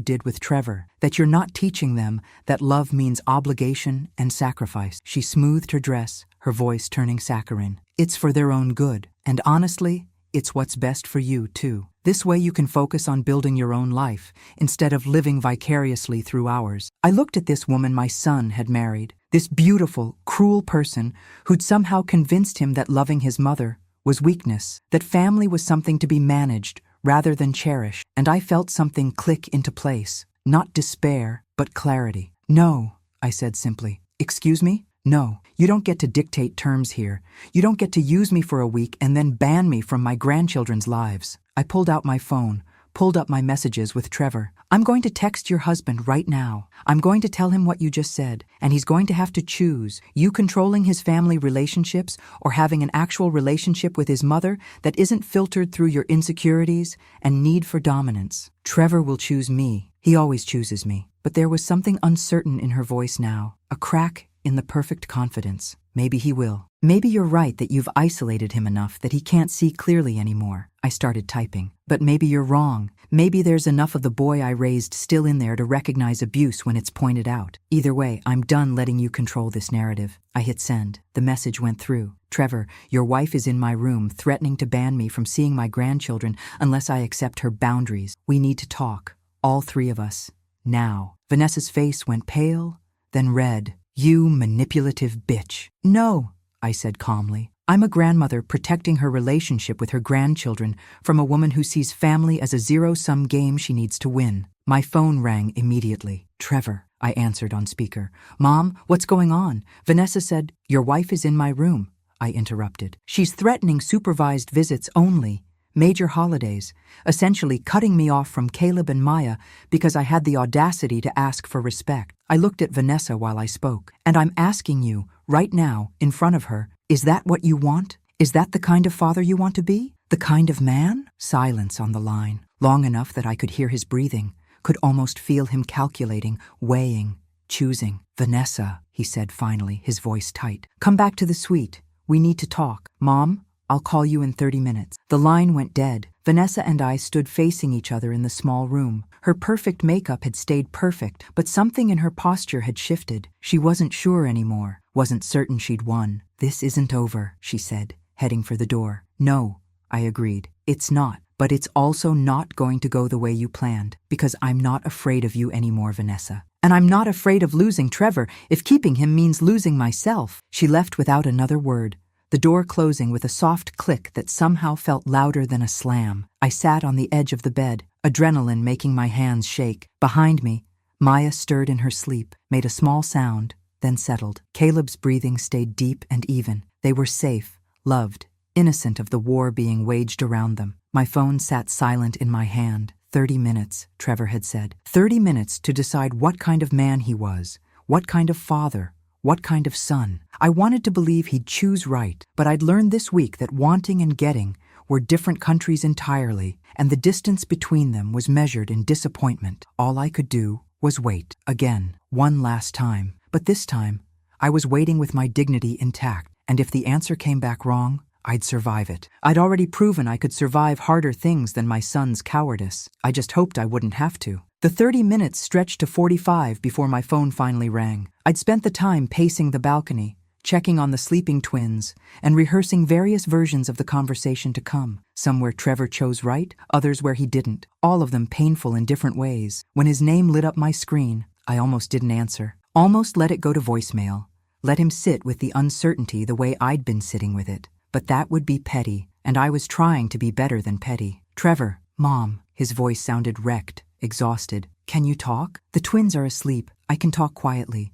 A: did with Trevor, that you're not teaching them that love means obligation and sacrifice. She smoothed her dress, her voice turning saccharine. It's for their own good, and honestly, it's what's best for you, too. This way you can focus on building your own life, instead of living vicariously through ours. I looked at this woman my son had married, this beautiful, cruel person who'd somehow convinced him that loving his mother was weakness, that family was something to be managed rather than cherished, and I felt something click into place. Not despair, but clarity. No, I said simply. Excuse me? No, you don't get to dictate terms here. You don't get to use me for a week and then ban me from my grandchildren's lives. I pulled out my phone, pulled up my messages with Trevor. I'm going to text your husband right now. I'm going to tell him what you just said, and he's going to have to choose you controlling his family relationships or having an actual relationship with his mother that isn't filtered through your insecurities and need for dominance. Trevor will choose me. He always chooses me. But there was something uncertain in her voice now, a crack in the perfect confidence. Maybe he will. Maybe you're right that you've isolated him enough that he can't see clearly anymore. I started typing. But maybe you're wrong. Maybe there's enough of the boy I raised still in there to recognize abuse when it's pointed out. Either way, I'm done letting you control this narrative. I hit send. The message went through. Trevor, your wife is in my room threatening to ban me from seeing my grandchildren unless I accept her boundaries. We need to talk. All three of us. Now. Vanessa's face went pale, then red. You manipulative bitch. No, I said calmly. I'm a grandmother protecting her relationship with her grandchildren from a woman who sees family as a zero-sum game she needs to win. My phone rang immediately. Trevor, I answered on speaker. Mom, what's going on? Vanessa said, your wife is in my room. I interrupted. She's threatening supervised visits only. Major holidays, essentially cutting me off from Caleb and Maya because I had the audacity to ask for respect. I looked at Vanessa while I spoke, and I'm asking you, right now, in front of her, is that what you want? Is that the kind of father you want to be? The kind of man? Silence on the line, long enough that I could hear his breathing, could almost feel him calculating, weighing, choosing. Vanessa, he said finally, his voice tight. Come back to the suite. We need to talk. Mom? I'll call you in 30 minutes. The line went dead. Vanessa and I stood facing each other in the small room. Her perfect makeup had stayed perfect, but something in her posture had shifted. She wasn't sure anymore, wasn't certain she'd won. This isn't over, she said, heading for the door. No, I agreed. It's not, but it's also not going to go the way you planned, because I'm not afraid of you anymore, Vanessa. And I'm not afraid of losing Trevor if keeping him means losing myself. She left without another word, the door closing with a soft click that somehow felt louder than a slam. I sat on the edge of the bed, adrenaline making my hands shake. Behind me, Maya stirred in her sleep, made a small sound, then settled. Caleb's breathing stayed deep and even. They were safe, loved, innocent of the war being waged around them. My phone sat silent in my hand. 30 minutes, Trevor had said. 30 minutes to decide what kind of man he was, what kind of father, what kind of son. I wanted to believe he'd choose right, but I'd learned this week that wanting and getting were different countries entirely, and the distance between them was measured in disappointment. All I could do was wait. Again, one last time. But this time, I was waiting with my dignity intact, and if the answer came back wrong, I'd survive it. I'd already proven I could survive harder things than my son's cowardice. I just hoped I wouldn't have to. The 30 minutes stretched to 45 before my phone finally rang. I'd spent the time pacing the balcony, checking on the sleeping twins, and rehearsing various versions of the conversation to come. Some where Trevor chose right, others where he didn't, all of them painful in different ways. When his name lit up my screen, I almost didn't answer. Almost let it go to voicemail. Let him sit with the uncertainty the way I'd been sitting with it. But that would be petty, and I was trying to be better than petty. Trevor, Mom, his voice sounded wrecked, exhausted. Can you talk? The twins are asleep. I can talk quietly.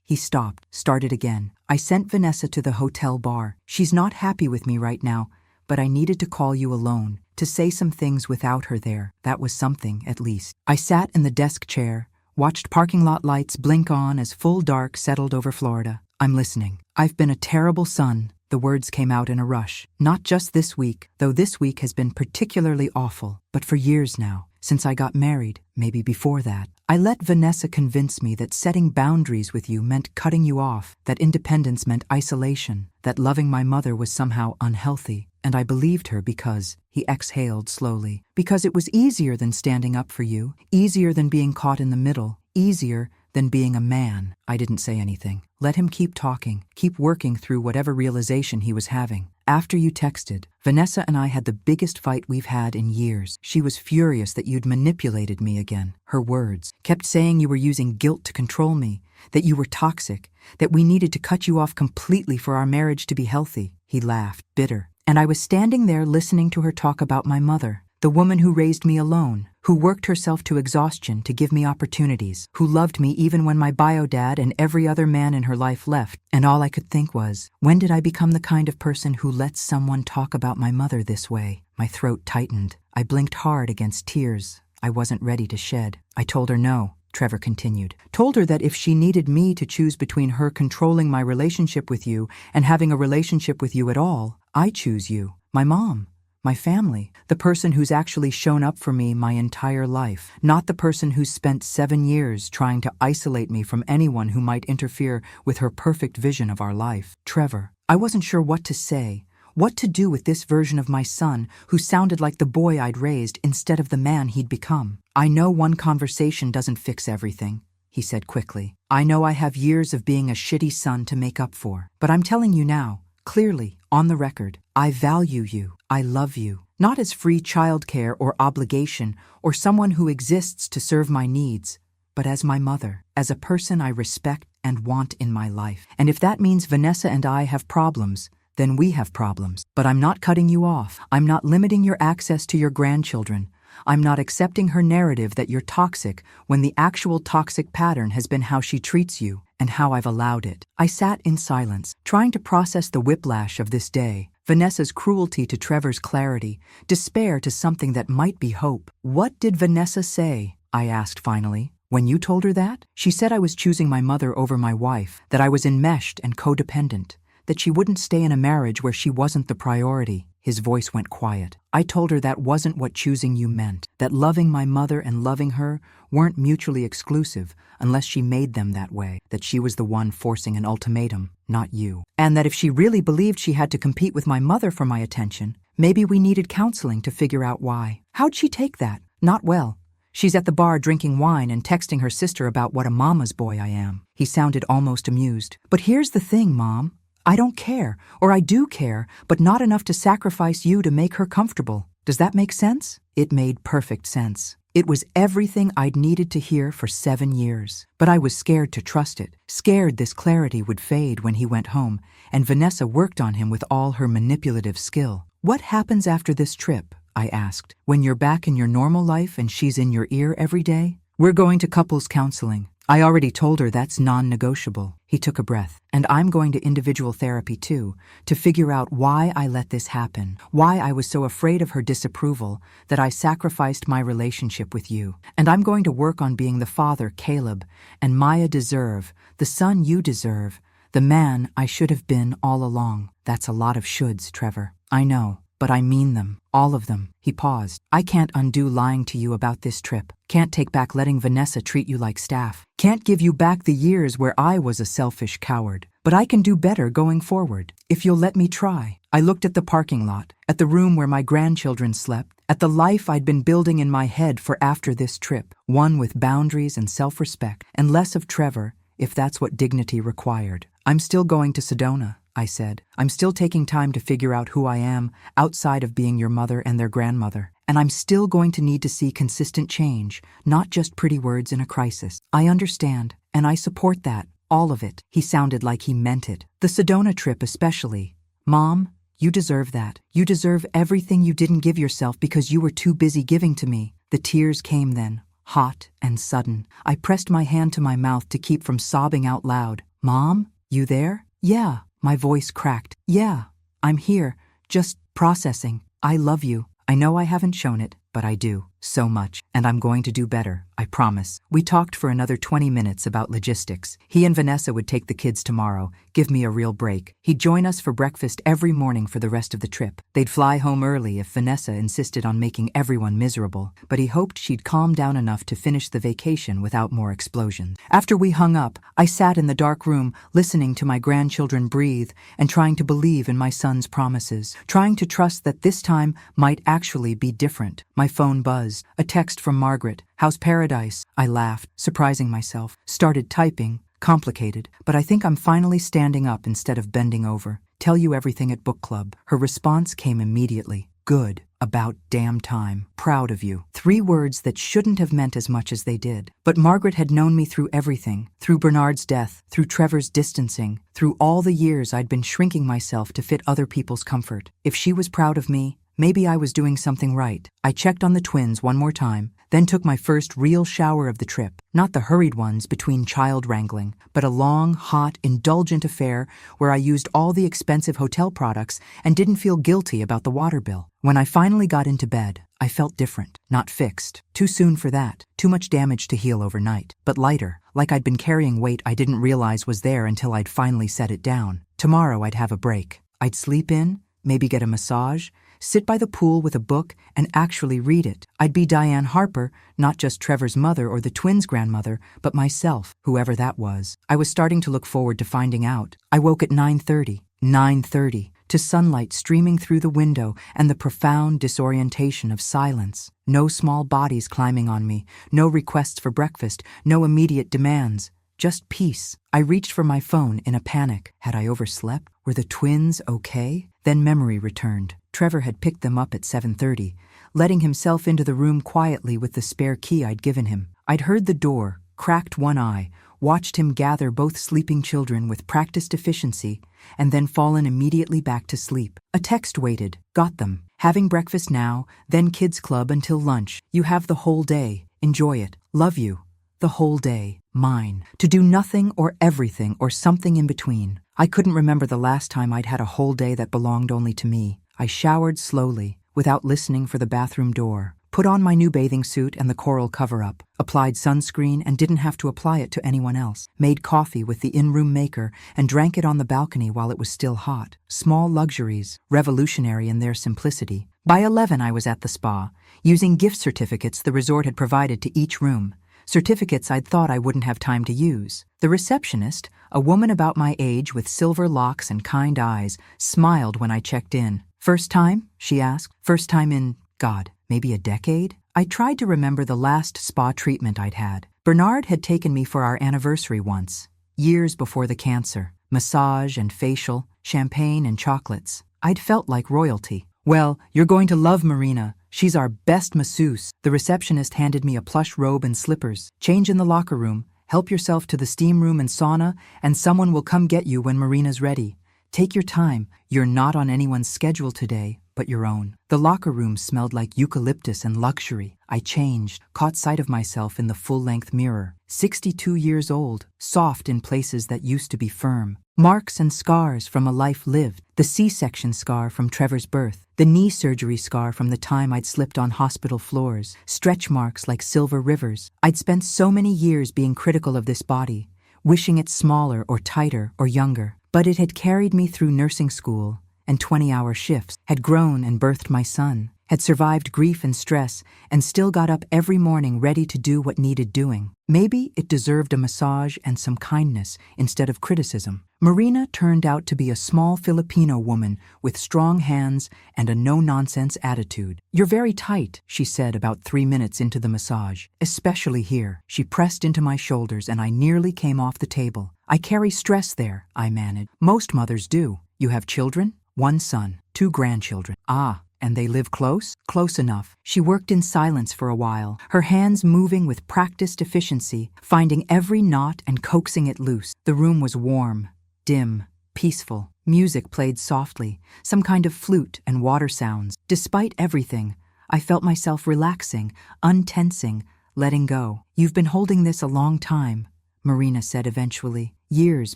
A: He stopped, started again. I sent Vanessa to the hotel bar. She's not happy with me right now, but I needed to call you alone, to say some things without her there. That was something, at least. I sat in the desk chair, watched parking lot lights blink on as full dark settled over Florida. I'm listening. I've been a terrible son. The words came out in a rush. Not just this week, though this week has been particularly awful, but for years now, since I got married, maybe before that. I let Vanessa convince me that setting boundaries with you meant cutting you off, that independence meant isolation, that loving my mother was somehow unhealthy, and I believed her because, he exhaled slowly, because it was easier than standing up for you, easier than being caught in the middle, easier than being a man. I didn't say anything. Let him keep talking, keep working through whatever realization he was having. After you texted, Vanessa and I had the biggest fight we've had in years. She was furious that you'd manipulated me again. Her words kept saying you were using guilt to control me, that you were toxic, that we needed to cut you off completely for our marriage to be healthy. He laughed, bitter. And I was standing there listening to her talk about my mother, the woman who raised me alone, who worked herself to exhaustion to give me opportunities, who loved me even when my bio dad and every other man in her life left. And all I could think was, when did I become the kind of person who lets someone talk about my mother this way? My throat tightened. I blinked hard against tears I wasn't ready to shed. I told her no, Trevor continued. Told her that if she needed me to choose between her controlling my relationship with you and having a relationship with you at all, I choose you, my mom. My family, the person who's actually shown up for me my entire life, not the person who's spent 7 years trying to isolate me from anyone who might interfere with her perfect vision of our life. Trevor, I wasn't sure what to say, what to do with this version of my son who sounded like the boy I'd raised instead of the man he'd become. I know one conversation doesn't fix everything, he said quickly. I know I have years of being a shitty son to make up for, but I'm telling you now, clearly, on the record, I value you. I love you. Not as free childcare or obligation or someone who exists to serve my needs, but as my mother, as a person I respect and want in my life. And if that means Vanessa and I have problems, then we have problems. But I'm not cutting you off. I'm not limiting your access to your grandchildren. I'm not accepting her narrative that you're toxic when the actual toxic pattern has been how she treats you and how I've allowed it. I sat in silence, trying to process the whiplash of this day. Vanessa's cruelty to Trevor's clarity, despair to something that might be hope. What did Vanessa say? I asked finally. When you told her that? She said I was choosing my mother over my wife, that I was enmeshed and codependent, that she wouldn't stay in a marriage where she wasn't the priority. His voice went quiet. I told her that wasn't what choosing you meant, that loving my mother and loving her weren't mutually exclusive unless she made them that way, that she was the one forcing an ultimatum, not you. And that if she really believed she had to compete with my mother for my attention, maybe we needed counseling to figure out why. How'd she take that? Not well. She's at the bar drinking wine and texting her sister about what a mama's boy I am. He sounded almost amused. But here's the thing, Mom. I don't care, or I do care, but not enough to sacrifice you to make her comfortable. Does that make sense? It made perfect sense. It was everything I'd needed to hear for 7 years. But I was scared to trust it, scared this clarity would fade when he went home, and Vanessa worked on him with all her manipulative skill. What happens after this trip? I asked. When you're back in your normal life and she's in your ear every day? We're going to couples counseling. I already told her that's non-negotiable. He took a breath. And I'm going to individual therapy too, to figure out why I let this happen, why I was so afraid of her disapproval that I sacrificed my relationship with you. And I'm going to work on being the father Caleb and Maya deserve, the son you deserve, the man I should have been all along. That's a lot of shoulds, Trevor. I know. But I mean them, all of them. He paused. I can't undo lying to you about this trip. Can't take back letting Vanessa treat you like staff. Can't give you back the years where I was a selfish coward. But I can do better going forward, if you'll let me try. I looked at the parking lot, at the room where my grandchildren slept, at the life I'd been building in my head for after this trip, one with boundaries and self-respect, and less of Trevor, if that's what dignity required. I'm still going to Sedona, I said. I'm still taking time to figure out who I am outside of being your mother and their grandmother. And I'm still going to need to see consistent change, not just pretty words in a crisis. I understand, and I support that, all of it. He sounded like he meant it. The Sedona trip especially. Mom, you deserve that. You deserve everything you didn't give yourself because you were too busy giving to me. The tears came then, hot and sudden. I pressed my hand to my mouth to keep from sobbing out loud. Mom, you there? Yeah. My voice cracked. Yeah, I'm here, just processing. I love you. I know I haven't shown it, but I do. so much, and I'm going to do better, I promise. We talked for another 20 minutes about logistics. He and Vanessa would take the kids tomorrow, give me a real break. He'd join us for breakfast every morning for the rest of the trip. They'd fly home early if Vanessa insisted on making everyone miserable, but he hoped she'd calm down enough to finish the vacation without more explosions. After we hung up, I sat in the dark room, listening to my grandchildren breathe and trying to believe in my son's promises, trying to trust that this time might actually be different. My phone buzzed. A text from Margaret. How's paradise? I laughed, surprising myself. Started typing. Complicated, but I think I'm finally standing up instead of bending over. Tell you everything at book club. Her response came immediately. Good. About damn time. Proud of you. 3 words that shouldn't have meant as much as they did. But Margaret had known me through everything. Through Bernard's death, through Trevor's distancing, through all the years I'd been shrinking myself to fit other people's comfort. If she was proud of me, maybe I was doing something right. I checked on the twins one more time, then took my first real shower of the trip. Not the hurried ones between child wrangling, but a long, hot, indulgent affair where I used all the expensive hotel products and didn't feel guilty about the water bill. When I finally got into bed, I felt different. Not fixed. Too soon for that. Too much damage to heal overnight. But lighter, like I'd been carrying weight I didn't realize was there until I'd finally set it down. Tomorrow I'd have a break. I'd sleep in, maybe get a massage, sit by the pool with a book and actually read it. I'd be Diane Harper, not just Trevor's mother or the twins' grandmother, but myself, whoever that was. I was starting to look forward to finding out. I woke at 9:30. 9:30. To sunlight streaming through the window and the profound disorientation of silence. No small bodies climbing on me, no requests for breakfast, no immediate demands. Just peace. I reached for my phone in a panic. Had I overslept? Were the twins okay? Then memory returned. Trevor had picked them up at 7:30, letting himself into the room quietly with the spare key I'd given him. I'd heard the door, cracked one eye, watched him gather both sleeping children with practiced efficiency, and then fallen immediately back to sleep. A text waited. Got them. Having breakfast now, then kids club until lunch. You have the whole day. Enjoy it. Love you. The whole day. Mine. To do nothing or everything or something in between. I couldn't remember the last time I'd had a whole day that belonged only to me. I showered slowly, without listening for the bathroom door. Put on my new bathing suit and the coral cover-up. Applied sunscreen and didn't have to apply it to anyone else. Made coffee with the in-room maker and drank it on the balcony while it was still hot. Small luxuries, revolutionary in their simplicity. By 11 I was at the spa, using gift certificates the resort had provided to each room. Certificates I'd thought I wouldn't have time to use. The receptionist, a woman about my age with silver locks and kind eyes, smiled when I checked in. First time? She asked. First time in, God, maybe a decade? I tried to remember the last spa treatment I'd had. Bernard had taken me for our anniversary once, years before the cancer. Massage and facial, champagne and chocolates. I'd felt like royalty. Well, you're going to love Marina. She's our best masseuse. The receptionist handed me a plush robe and slippers. Change in the locker room, help yourself to the steam room and sauna, and someone will come get you when Marina's ready. Take your time. You're not on anyone's schedule today, but your own. The locker room smelled like eucalyptus and luxury. I changed, caught sight of myself in the full-length mirror. 62 years old, soft in places that used to be firm. Marks and scars from a life lived. The C-section scar from Trevor's birth. The knee surgery scar from the time I'd slipped on hospital floors. Stretch marks like silver rivers. I'd spent so many years being critical of this body, wishing it smaller or tighter or younger. But it had carried me through nursing school and 20-hour shifts, had grown and birthed my son, had survived grief and stress, and still got up every morning ready to do what needed doing. Maybe it deserved a massage and some kindness instead of criticism. Marina turned out to be a small Filipino woman with strong hands and a no-nonsense attitude. You're very tight, she said about 3 minutes into the massage. Especially here. She pressed into my shoulders and I nearly came off the table. I carry stress there, I managed. Most mothers do. You have children? 1 son, 2 grandchildren. Ah, and they live close? Close enough. She worked in silence for a while, her hands moving with practiced efficiency, finding every knot and coaxing it loose. The room was warm, dim, peaceful. Music played softly, some kind of flute and water sounds. Despite everything, I felt myself relaxing, untensing, letting go. You've been holding this a long time, Marina said eventually. Years,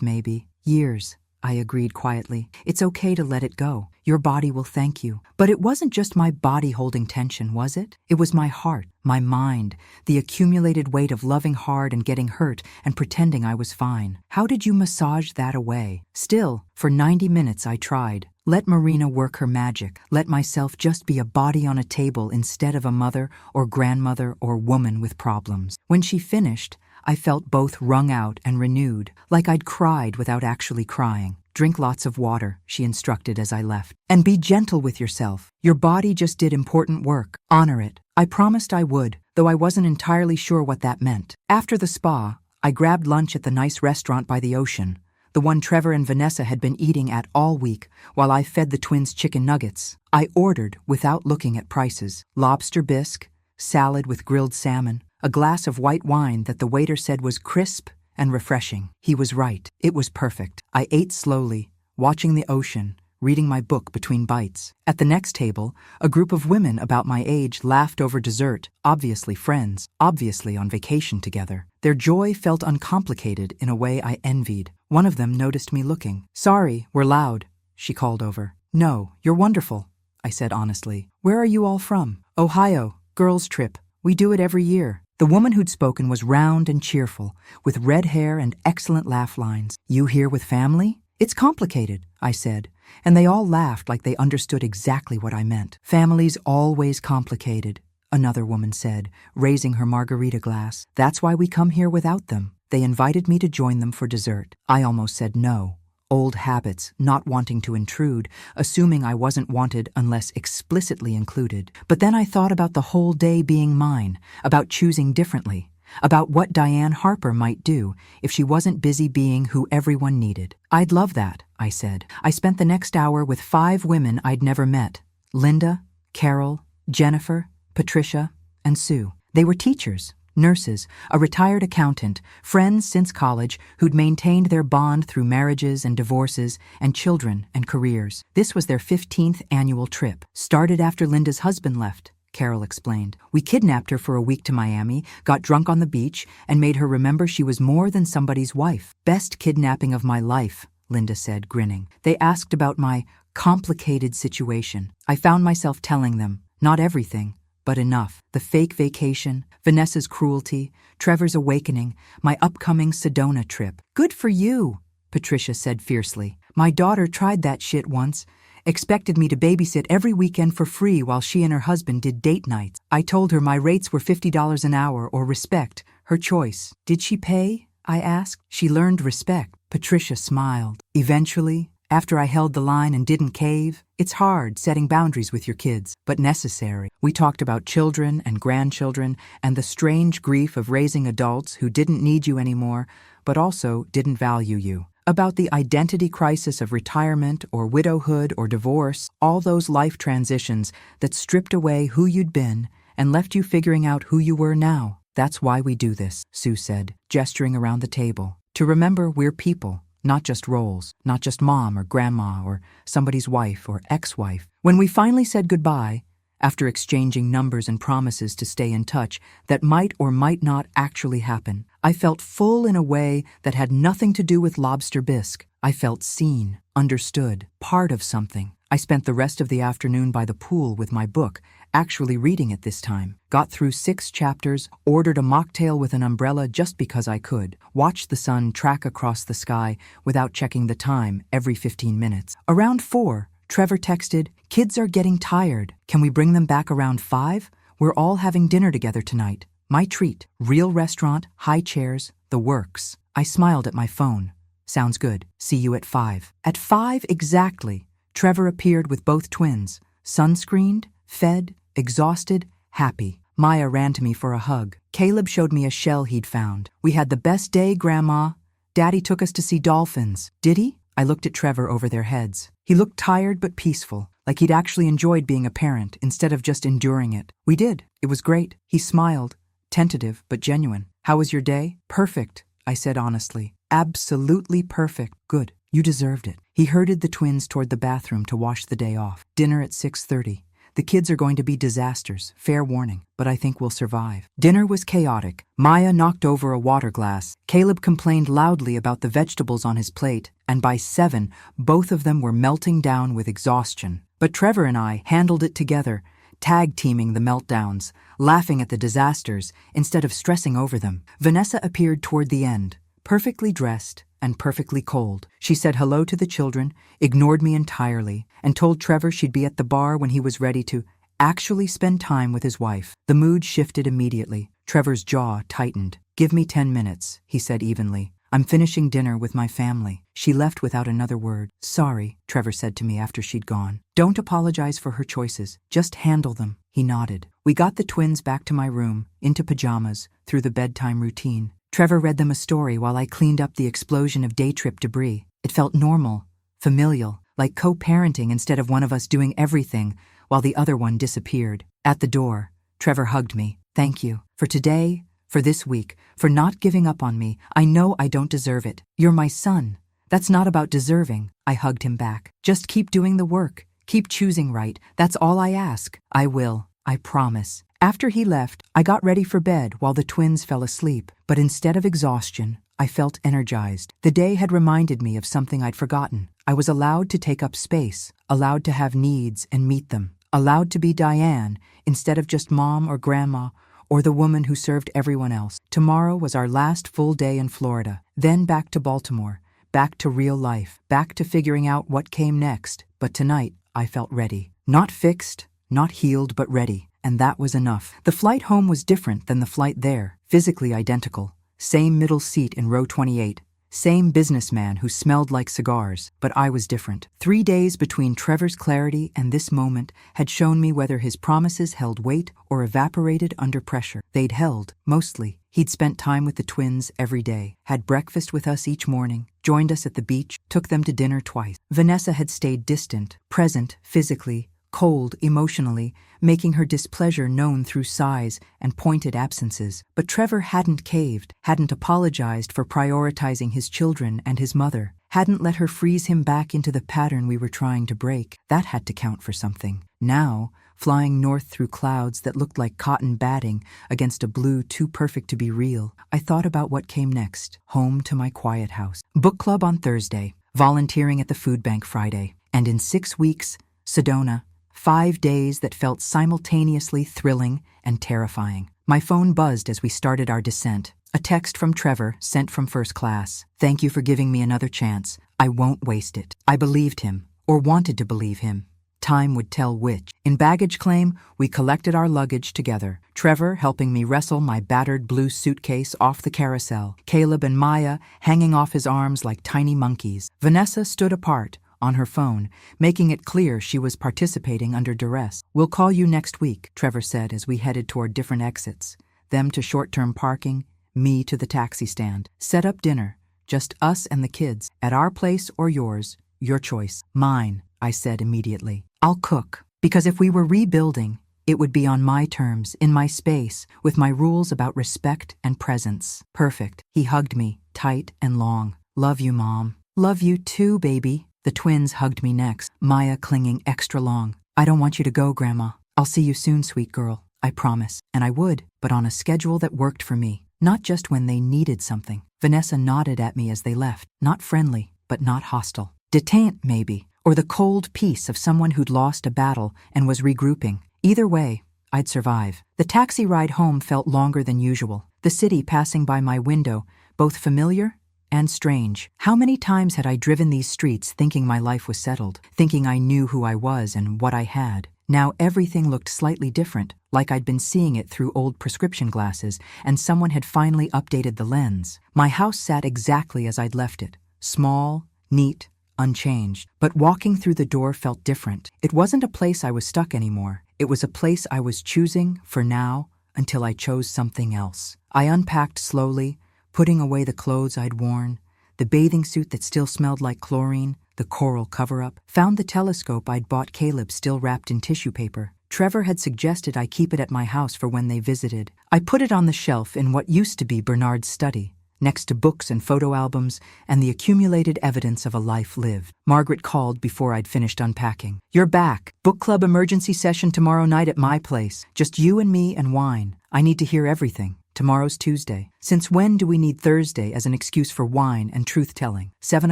A: maybe. Years. I agreed quietly. It's okay to let it go. Your body will thank you. But it wasn't just my body holding tension, was it? It was my heart, my mind, the accumulated weight of loving hard and getting hurt and pretending I was fine. How did you massage that away? Still, for 90 minutes I tried. Let Marina work her magic. Let myself just be a body on a table instead of a mother or grandmother or woman with problems. When she finished, I felt both wrung out and renewed, like I'd cried without actually crying. Drink lots of water, she instructed as I left. And be gentle with yourself. Your body just did important work. Honor it. I promised I would, though I wasn't entirely sure what that meant. After the spa, I grabbed lunch at the nice restaurant by the ocean, the one Trevor and Vanessa had been eating at all week while I fed the twins chicken nuggets. I ordered, without looking at prices, lobster bisque, salad with grilled salmon, a glass of white wine that the waiter said was crisp and refreshing. He was right. It was perfect. I ate slowly, watching the ocean, reading my book between bites. At the next table, a group of women about my age laughed over dessert, obviously friends, obviously on vacation together. Their joy felt uncomplicated in a way I envied. One of them noticed me looking. "Sorry, we're loud," she called over. "No, you're wonderful," I said honestly. "Where are you all from?" "Ohio, girls' trip. We do it every year." The woman who'd spoken was round and cheerful, with red hair and excellent laugh lines. "You here with family?" "It's complicated," I said, and they all laughed like they understood exactly what I meant. "Family's always complicated," another woman said, raising her margarita glass. "That's why we come here without them." They invited me to join them for dessert. I almost said no. Old habits, not wanting to intrude, assuming I wasn't wanted unless explicitly included. But then I thought about the whole day being mine, about choosing differently, about what Diane Harper might do if she wasn't busy being who everyone needed. "I'd love that," I said. I spent the next hour with 5 women I'd never met: Linda, Carol, Jennifer, Patricia, and Sue. They were teachers, nurses, a retired accountant, friends since college who'd maintained their bond through marriages and divorces and children and careers. This was their 15th annual trip. Started after Linda's husband left, Carol explained. "We kidnapped her for a week to Miami, got drunk on the beach, and made her remember she was more than somebody's wife." "Best kidnapping of my life," Linda said, grinning. They asked about my complicated situation. I found myself telling them, not everything, but enough. The fake vacation, Vanessa's cruelty, Trevor's awakening, my upcoming Sedona trip. "Good for you," Patricia said fiercely. "My daughter tried that shit once. Expected me to babysit every weekend for free while she and her husband did date nights. I told her my rates were $50 an hour or respect, her choice." "Did she pay?" I asked. "She learned respect." Patricia smiled. "Eventually, after I held the line and didn't cave." It's hard setting boundaries with your kids, but necessary. We talked about children and grandchildren and the strange grief of raising adults who didn't need you anymore, but also didn't value you. About the identity crisis of retirement or widowhood or divorce, all those life transitions that stripped away who you'd been and left you figuring out who you were now. "That's why we do this," Sue said, gesturing around the table. "To remember we're people. Not just roles, not just mom or grandma or somebody's wife or ex-wife." When we finally said goodbye, after exchanging numbers and promises to stay in touch that might or might not actually happen, I felt full in a way that had nothing to do with lobster bisque. I felt seen, understood, part of something. I spent the rest of the afternoon by the pool with my book, actually reading it this time. Got through 6 chapters, ordered a mocktail with an umbrella just because I could, watched the sun track across the sky without checking the time every 15 minutes. Around 4, Trevor texted, "Kids are getting tired. Can we bring them back around 5? We're all having dinner together tonight. My treat. Real restaurant, high chairs, the works." I smiled at my phone. "Sounds good. See you at 5. At 5 exactly, Trevor appeared with both twins, sunscreened, fed, exhausted, happy. Maya ran to me for a hug. Caleb showed me a shell he'd found. "We had the best day, Grandma. Daddy took us to see dolphins." "Did he?" I looked at Trevor over their heads. He looked tired but peaceful, like he'd actually enjoyed being a parent instead of just enduring it. "We did. It was great." He smiled, tentative but genuine. "How was your day?" "Perfect," I said honestly. "Absolutely perfect." "Good. You deserved it." He herded the twins toward the bathroom to wash the day off. Dinner at 6:30. The kids are going to be disasters, fair warning, but I think we'll survive. Dinner was chaotic. Maya knocked over a water glass. Caleb complained loudly about the vegetables on his plate, and by 7, both of them were melting down with exhaustion. But Trevor and I handled it together, tag-teaming the meltdowns, laughing at the disasters instead of stressing over them. Vanessa appeared toward the end, perfectly dressed and perfectly cold. She said hello to the children, ignored me entirely, and told Trevor she'd be at the bar when he was ready to actually spend time with his wife. The mood shifted immediately. Trevor's jaw tightened. "Give me 10 minutes," he said evenly. "I'm finishing dinner with my family." She left without another word. "Sorry," Trevor said to me after she'd gone. "Don't apologize for her choices. Just handle them." He nodded. We got the twins back to my room, into pajamas, through the bedtime routine. Trevor read them a story while I cleaned up the explosion of day trip debris. It felt normal, familial, like co-parenting instead of one of us doing everything while the other one disappeared. At the door, Trevor hugged me. "Thank you. For today, for this week, for not giving up on me. I know I don't deserve it. You're my son. That's not about deserving." I hugged him back. "Just keep doing the work. Keep choosing right. That's all I ask." "I will. I promise." After he left, I got ready for bed while the twins fell asleep. But instead of exhaustion, I felt energized. The day had reminded me of something I'd forgotten. I was allowed to take up space, allowed to have needs and meet them, allowed to be Diane instead of just mom or grandma or the woman who served everyone else. Tomorrow was our last full day in Florida, then back to Baltimore, back to real life, back to figuring out what came next. But tonight, I felt ready. Not fixed, not healed, but ready. And that was enough. The flight home was different than the flight there, physically identical. Same middle seat in row 28. Same businessman who smelled like cigars, but I was different. 3 days between Trevor's clarity and this moment had shown me whether his promises held weight or evaporated under pressure. They'd held, mostly. He'd spent time with the twins every day, had breakfast with us each morning, joined us at the beach, took them to dinner twice. Vanessa had stayed distant, present physically, cold emotionally, making her displeasure known through sighs and pointed absences. But Trevor hadn't caved, hadn't apologized for prioritizing his children and his mother, hadn't let her freeze him back into the pattern we were trying to break. That had to count for something. Now, flying north through clouds that looked like cotton batting against a blue too perfect to be real, I thought about what came next. Home to my quiet house. Book club on Thursday, volunteering at the food bank Friday, and in 6 weeks, Sedona. 5 days that felt simultaneously thrilling and terrifying. My phone buzzed as we started our descent. A text from Trevor, sent from first class. "Thank you for giving me another chance. I won't waste it." I believed him, or wanted to believe him. Time would tell which. In baggage claim, we collected our luggage together. Trevor helping me wrestle my battered blue suitcase off the carousel. Caleb and Maya hanging off his arms like tiny monkeys. Vanessa stood apart, on her phone, making it clear she was participating under duress. "We'll call you next week," Trevor said as we headed toward different exits. Them to short-term parking, me to the taxi stand. "Set up dinner, just us and the kids. At our place or yours, your choice." "Mine," I said immediately. "I'll cook, because if we were rebuilding, it would be on my terms, in my space, with my rules about respect and presence." "Perfect." He hugged me, tight and long. "Love you, Mom." "Love you too, baby." The twins hugged me next, Maya clinging extra long. "I don't want you to go, Grandma. I'll see you soon, sweet girl. I promise." And I would, but on a schedule that worked for me. Not just when they needed something. Vanessa nodded at me as they left. Not friendly, but not hostile. Détente, maybe, or the cold peace of someone who'd lost a battle and was regrouping. Either way, I'd survive. The taxi ride home felt longer than usual. The city passing by my window, both familiar and strange. How many times had I driven these streets thinking my life was settled, thinking I knew who I was and what I had? Now everything looked slightly different, like I'd been seeing it through old prescription glasses, and someone had finally updated the lens. My house sat exactly as I'd left it. Small, neat, unchanged. But walking through the door felt different. It wasn't a place I was stuck anymore. It was a place I was choosing, for now, until I chose something else. I unpacked slowly, putting away the clothes I'd worn, the bathing suit that still smelled like chlorine, the coral cover-up, found the telescope I'd bought Caleb still wrapped in tissue paper. Trevor had suggested I keep it at my house for when they visited. I put it on the shelf in what used to be Bernard's study. next to books and photo albums and the accumulated evidence of a life lived. Margaret called before I'd finished unpacking. "You're back. Book club emergency session tomorrow night at my place. Just you and me and wine. I need to hear everything. Tomorrow's Tuesday. Since when do we need Thursday as an excuse for wine and truth-telling? 7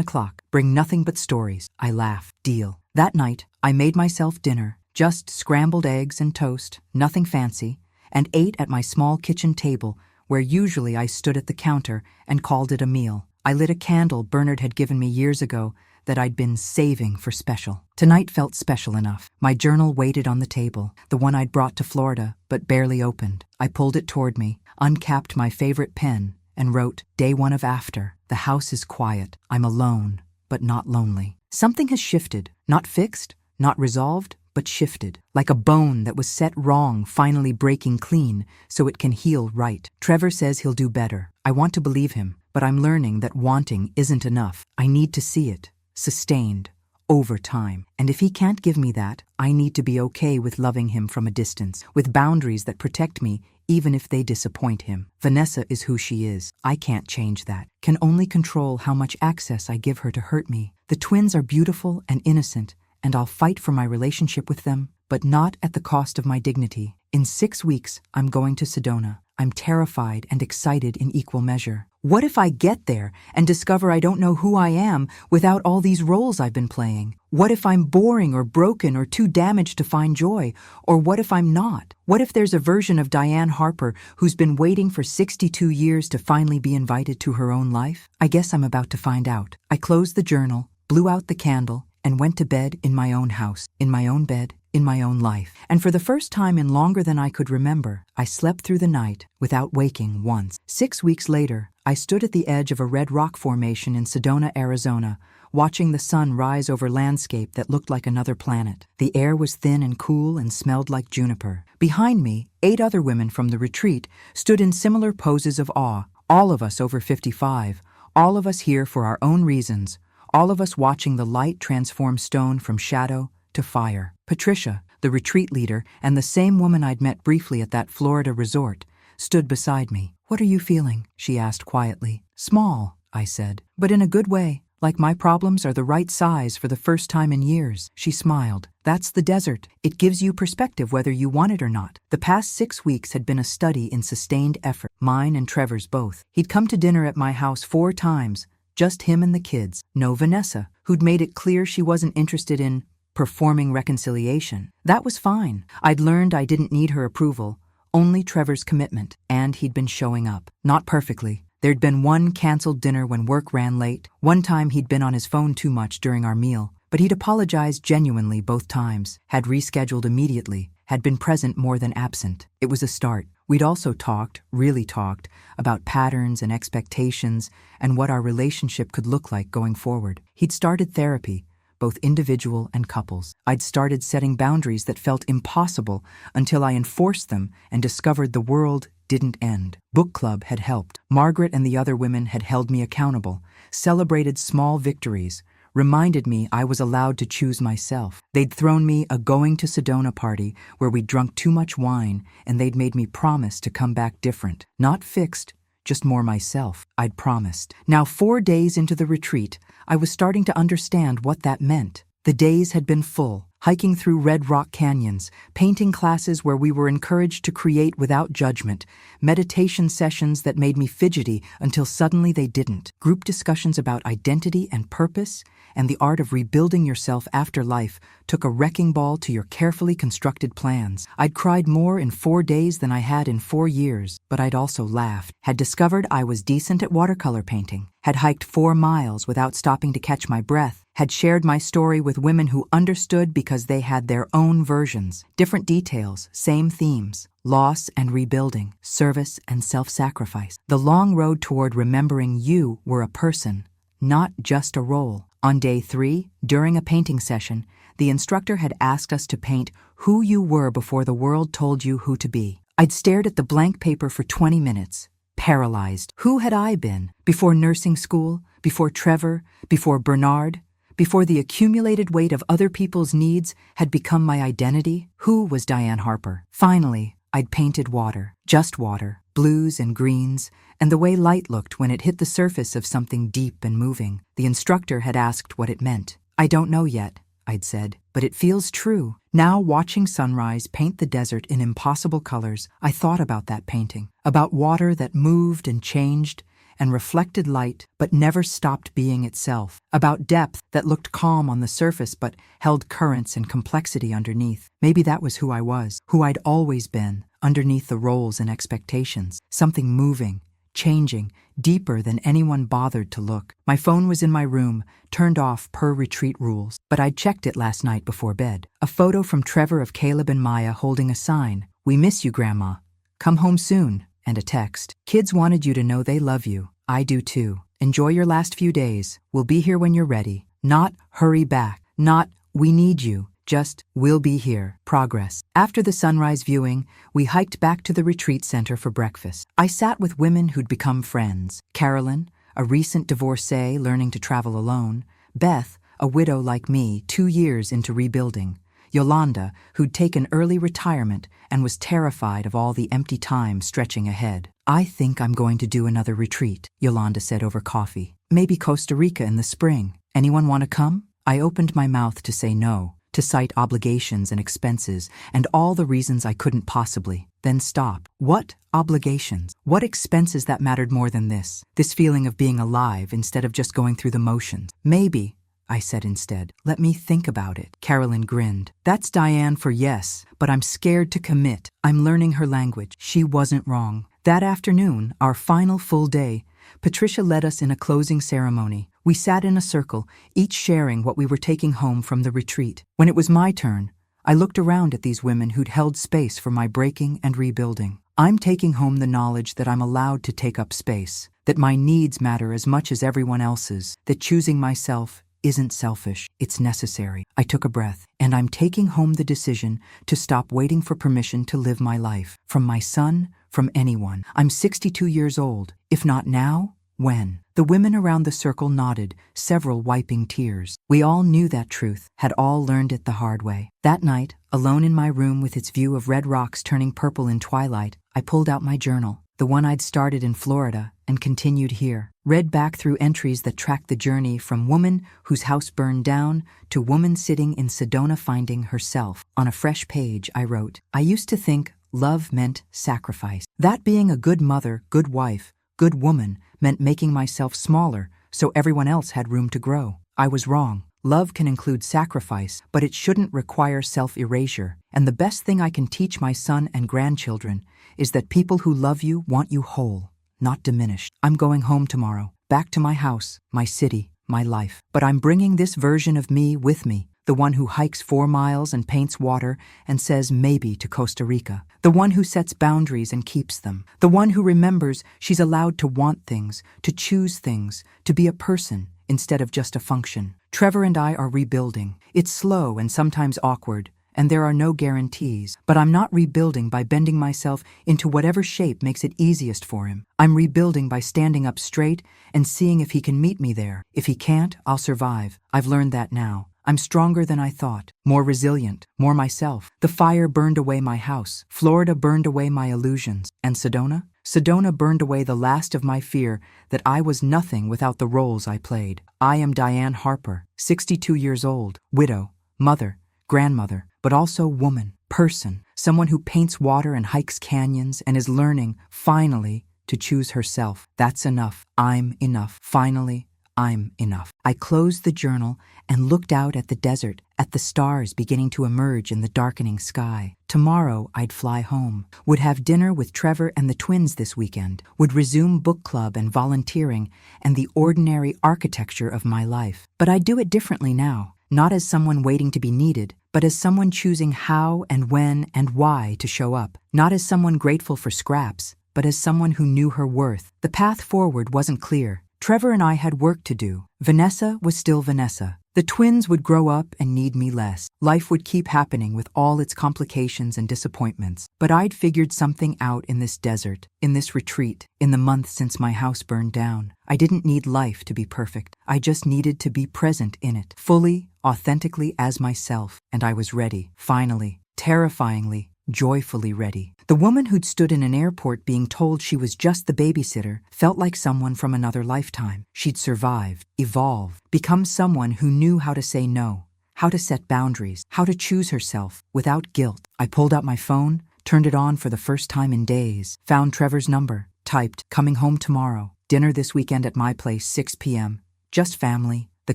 A: o'clock. Bring nothing but stories." I laughed. Deal. That night, I made myself dinner. Just scrambled eggs and toast, nothing fancy, and ate at my small kitchen table where usually I stood at the counter and called it a meal. I lit a candle Bernard had given me years ago that I'd been saving for special. Tonight felt special enough. My journal waited on the table, the one I'd brought to Florida, but barely opened. I pulled it toward me, uncapped my favorite pen, and wrote, "Day 1 of after. The house is quiet. I'm alone, but not lonely." Something has shifted, not fixed, not resolved, but shifted, like a bone that was set wrong finally breaking clean so it can heal right. Trevor says he'll do better. I want to believe him, but I'm learning that wanting isn't enough. I need to see it, sustained, over time. And if he can't give me that, I need to be okay with loving him from a distance, with boundaries that protect me even if they disappoint him. Vanessa is who she is. I can't change that. Can only control how much access I give her to hurt me. The twins are beautiful and innocent, and I'll fight for my relationship with them, but not at the cost of my dignity. In 6 weeks, I'm going to Sedona. I'm terrified and excited in equal measure. What if I get there and discover I don't know who I am without all these roles I've been playing? What if I'm boring or broken or too damaged to find joy? Or what if I'm not? What if there's a version of Diane Harper who's been waiting for 62 years to finally be invited to her own life? I guess I'm about to find out. I closed the journal, blew out the candle, and went to bed in my own house, in my own bed, in my own life. And for the first time in longer than I could remember, I slept through the night without waking once. 6 weeks later, I stood at the edge of a red rock formation in Sedona, Arizona, watching the sun rise over landscape that looked like another planet. The air was thin and cool and smelled like juniper. Behind me, 8 other women from the retreat stood in similar poses of awe, all of us over 55, all of us here for our own reasons, all of us watching the light transform stone from shadow to fire. Patricia, the retreat leader, and the same woman I'd met briefly at that Florida resort, stood beside me. "What are you feeling?" she asked quietly. "Small," I said, "but in a good way. Like my problems are the right size for the first time in years." She smiled. "That's the desert. It gives you perspective whether you want it or not." The past 6 weeks had been a study in sustained effort, mine and Trevor's both. He'd come to dinner at my house 4 times, just him and the kids. No Vanessa, who'd made it clear she wasn't interested in performing reconciliation. That was fine. I'd learned I didn't need her approval, only Trevor's commitment, and he'd been showing up. Not perfectly. There'd been one canceled dinner when work ran late. One time he'd been on his phone too much during our meal, but he'd apologized genuinely both times, had rescheduled immediately, had been present more than absent. It was a start. We'd also talked, really talked, about patterns and expectations and what our relationship could look like going forward. He'd started therapy, both individual and couples. I'd started setting boundaries that felt impossible until I enforced them and discovered the world didn't end. Book club had helped. Margaret and the other women had held me accountable, celebrated small victories, reminded me I was allowed to choose myself. They'd thrown me a going to Sedona party where we'd drunk too much wine, and they'd made me promise to come back different. Not fixed, just more myself, I'd promised. Now 4 days into the retreat, I was starting to understand what that meant. The days had been full, hiking through red rock canyons, painting classes where we were encouraged to create without judgment, meditation sessions that made me fidgety until suddenly they didn't, group discussions about identity and purpose, and the art of rebuilding yourself after life took a wrecking ball to your carefully constructed plans. I'd cried more in 4 days than I had in 4 years, but I'd also laughed, had discovered I was decent at watercolor painting, had hiked 4 miles without stopping to catch my breath, had shared my story with women who understood because they had their own versions, different details, same themes, loss and rebuilding, service and self-sacrifice. The long road toward remembering you were a person, not just a role. On day 3, during a painting session, the instructor had asked us to paint who you were before the world told you who to be. I'd stared at the blank paper for 20 minutes, paralyzed. Who had I been? Before nursing school, before Trevor, before Bernard, before the accumulated weight of other people's needs had become my identity? Who was Diane Harper? Finally, I'd painted water, just water, blues and greens, and the way light looked when it hit the surface of something deep and moving. The instructor had asked what it meant. "I don't know yet," I'd said, "but it feels true." Now, watching sunrise paint the desert in impossible colors, I thought about that painting, about water that moved and changed and reflected light but never stopped being itself, about depth that looked calm on the surface but held currents and complexity underneath. Maybe that was who I was, who I'd always been, underneath the roles and expectations, something moving, changing, deeper than anyone bothered to look. My phone was in my room, turned off per retreat rules, but I'd checked it last night before bed. A photo from Trevor of Caleb and Maya holding a sign, "We miss you, Grandma. Come home soon," and a text, "Kids wanted you to know they love you. I do too. Enjoy your last few days. We'll be here when you're ready." Not "hurry back," not "we need you," just "we'll be here." Progress. After the sunrise viewing, we hiked back to the retreat center for breakfast. I sat with women who'd become friends. Carolyn, a recent divorcee learning to travel alone. Beth, a widow like me, 2 years into rebuilding. Yolanda, who'd taken early retirement and was terrified of all the empty time stretching ahead. "I think I'm going to do another retreat," Yolanda said over coffee. "Maybe Costa Rica in the spring. Anyone want to come?" I opened my mouth to say no, to cite obligations and expenses and all the reasons I couldn't possibly, then stop. What obligations? What expenses that mattered more than this? This feeling of being alive instead of just going through the motions. "Maybe," I said instead. "Let me think about it." Carolyn grinned. "That's Diane for yes, but I'm scared to commit. I'm learning her language." She wasn't wrong. That afternoon, our final full day, Patricia led us in a closing ceremony. We sat in a circle, each sharing what we were taking home from the retreat. When it was my turn, I looked around at these women who'd held space for my breaking and rebuilding. I'm taking home the knowledge that I'm allowed to take up space, that my needs matter as much as everyone else's, that choosing myself isn't selfish, it's necessary. I took a breath, and I'm taking home the decision to stop waiting for permission to live my life. From my son, from anyone. I'm 62 years old. If not now, when? The women around the circle nodded, several wiping tears. We all knew that truth, had all learned it the hard way. That night, alone in my room with its view of red rocks turning purple in twilight, I pulled out my journal, the one I'd started in Florida and continued here. Read back through entries that tracked the journey from woman whose house burned down to woman sitting in Sedona finding herself. On a fresh page, I wrote, "I used to think love meant sacrifice. That being a good mother, good wife, good woman meant making myself smaller so everyone else had room to grow. I was wrong. Love can include sacrifice, but it shouldn't require self-erasure. And the best thing I can teach my son and grandchildren is that people who love you want you whole, not diminished. I'm going home tomorrow, back to my house, my city, my life. But I'm bringing this version of me with me, the one who hikes 4 miles and paints water and says maybe to Costa Rica, the one who sets boundaries and keeps them, the one who remembers she's allowed to want things, to choose things, to be a person instead of just a function. Trevor and I are rebuilding. It's slow and sometimes awkward, and there are no guarantees, but I'm not rebuilding by bending myself into whatever shape makes it easiest for him. I'm rebuilding by standing up straight and seeing if he can meet me there. If he can't, I'll survive. I've learned that now. I'm stronger than I thought, more resilient, more myself. The fire burned away my house. Florida burned away my illusions. And Sedona? Sedona burned away the last of my fear that I was nothing without the roles I played. I am Diane Harper, 62 years old, widow, mother, grandmother, but also woman, person, someone who paints water and hikes canyons and is learning, finally, to choose herself. That's enough. I'm enough. Finally, I'm enough. I closed the journal and looked out at the desert, at the stars beginning to emerge in the darkening sky. Tomorrow I'd fly home, would have dinner with Trevor and the twins this weekend, would resume book club and volunteering and the ordinary architecture of my life. But I'd do it differently now, not as someone waiting to be needed, but as someone choosing how and when and why to show up, not as someone grateful for scraps, but as someone who knew her worth. The path forward wasn't clear. Trevor and I had work to do. Vanessa was still Vanessa. The twins would grow up and need me less. Life would keep happening with all its complications and disappointments. But I'd figured something out in this desert, in this retreat, in the month since my house burned down. I didn't need life to be perfect. I just needed to be present in it, fully, authentically as myself. And I was ready, finally, terrifyingly, joyfully ready. The woman who'd stood in an airport being told she was just the babysitter felt like someone from another lifetime. She'd survived, evolved, become someone who knew how to say no, how to set boundaries, how to choose herself without guilt. I pulled out my phone, turned it on for the first time in days, found Trevor's number, typed, "Coming home tomorrow, dinner this weekend at my place, 6 p.m. Just family, the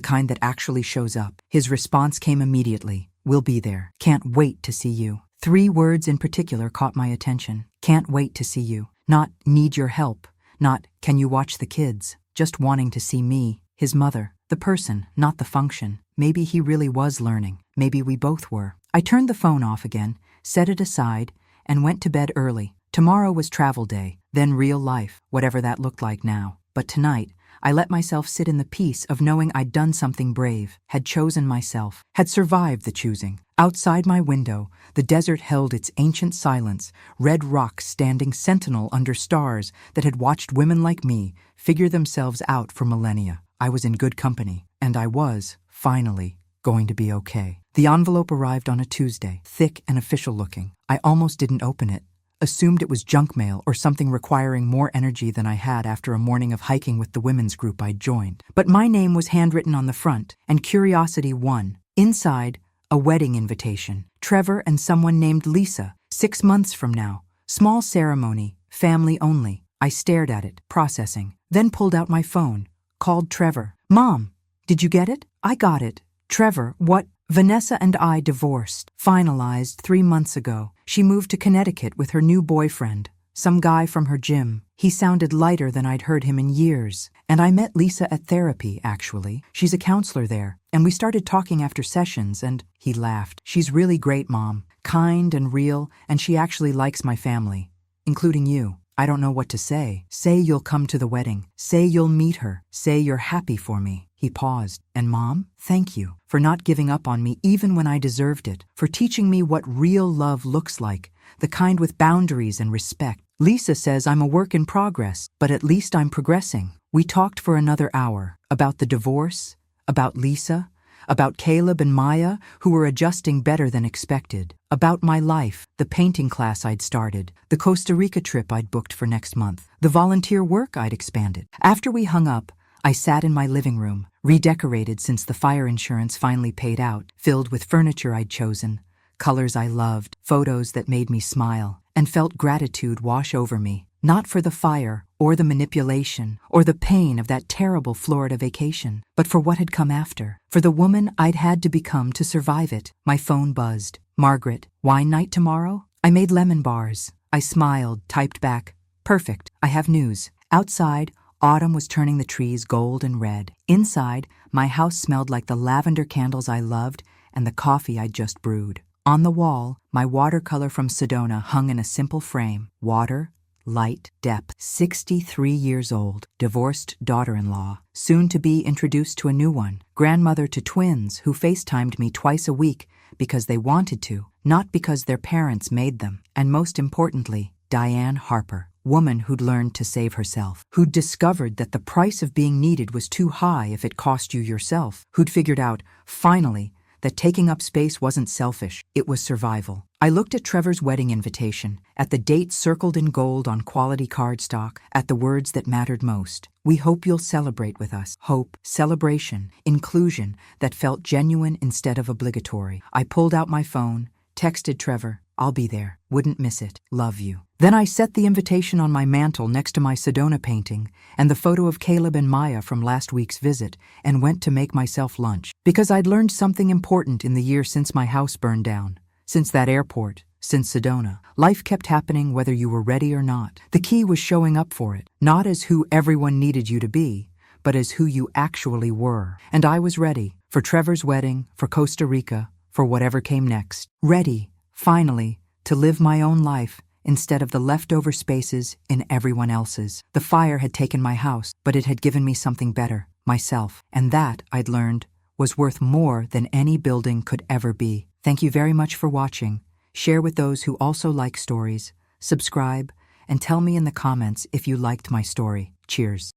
A: kind that actually shows up." His response came immediately. "We'll be there. Can't wait to see you." 3 words in particular caught my attention. "Can't wait to see you." Not "need your help," not "can you watch the kids," just wanting to see me, his mother, the person, not the function. Maybe he really was learning. Maybe we both were. I turned the phone off again, set it aside, and went to bed early. Tomorrow was travel day, then real life, whatever that looked like now. But tonight, I let myself sit in the peace of knowing I'd done something brave, had chosen myself, had survived the choosing. Outside my window, the desert held its ancient silence, red rocks standing sentinel under stars that had watched women like me figure themselves out for millennia. I was in good company, and I was, finally, going to be okay. The envelope arrived on a Tuesday, thick and official looking. I almost didn't open it, assumed it was junk mail or something requiring more energy than I had after a morning of hiking with the women's group I'd joined. But my name was handwritten on the front, and curiosity won. Inside, a wedding invitation. Trevor and someone named Lisa, 6 months from now. Small ceremony, family only. I stared at it, processing, then pulled out my phone, called Trevor. "Mom, did you get it?" "I got it." "Trevor, what?" "Vanessa and I divorced, finalized 3 months ago. She moved to Connecticut with her new boyfriend, some guy from her gym. He sounded lighter than I'd heard him in years. And I met Lisa at therapy, actually. She's a counselor there. And we started talking after sessions, and he laughed. "She's really great, Mom. Kind and real, and she actually likes my family, including you. I don't know what to say. Say you'll come to the wedding. Say you'll meet her. Say you're happy for me." He paused. "And Mom, thank you for not giving up on me even when I deserved it, for teaching me what real love looks like, the kind with boundaries and respect. Lisa says I'm a work in progress, but at least I'm progressing." We talked for another hour about the divorce, about Lisa, about Caleb and Maya, who were adjusting better than expected, about my life, the painting class I'd started, the Costa Rica trip I'd booked for next month, the volunteer work I'd expanded. After we hung up, I sat in my living room, redecorated since the fire insurance finally paid out, filled with furniture I'd chosen, colors I loved, photos that made me smile, and felt gratitude wash over me, not for the fire or the manipulation or the pain of that terrible Florida vacation, but for what had come after, for the woman I'd had to become to survive it. My phone buzzed. "Margaret, wine night tomorrow?" I made lemon bars. I smiled, typed back, "Perfect, I have news." Outside, autumn was turning the trees gold and red. Inside, my house smelled like the lavender candles I loved and the coffee I'd just brewed. On the wall, my watercolor from Sedona hung in a simple frame. Water, light, depth. 63 years old, divorced daughter-in-law, soon to be introduced to a new one, grandmother to twins who FaceTimed me twice a week because they wanted to, not because their parents made them. And most importantly, Diane Harper, woman who'd learned to save herself, who'd discovered that the price of being needed was too high if it cost you yourself, who'd figured out, finally, that taking up space wasn't selfish, it was survival. I looked at Trevor's wedding invitation, at the date circled in gold on quality cardstock, at the words that mattered most. "We hope you'll celebrate with us." Hope, celebration, inclusion that felt genuine instead of obligatory. I pulled out my phone, texted Trevor, "I'll be there. Wouldn't miss it. Love you." Then I set the invitation on my mantle next to my Sedona painting and the photo of Caleb and Maya from last week's visit and went to make myself lunch. Because I'd learned something important in the year since my house burned down, since that airport, since Sedona. Life kept happening whether you were ready or not. The key was showing up for it, not as who everyone needed you to be, but as who you actually were. And I was ready for Trevor's wedding, for Costa Rica, for whatever came next. Ready, finally, to live my own life instead of the leftover spaces in everyone else's. The fire had taken my house, but it had given me something better, myself. And that, I'd learned, was worth more than any building could ever be. Thank you very much for watching. Share with those who also like stories. Subscribe, and tell me in the comments if you liked my story. Cheers.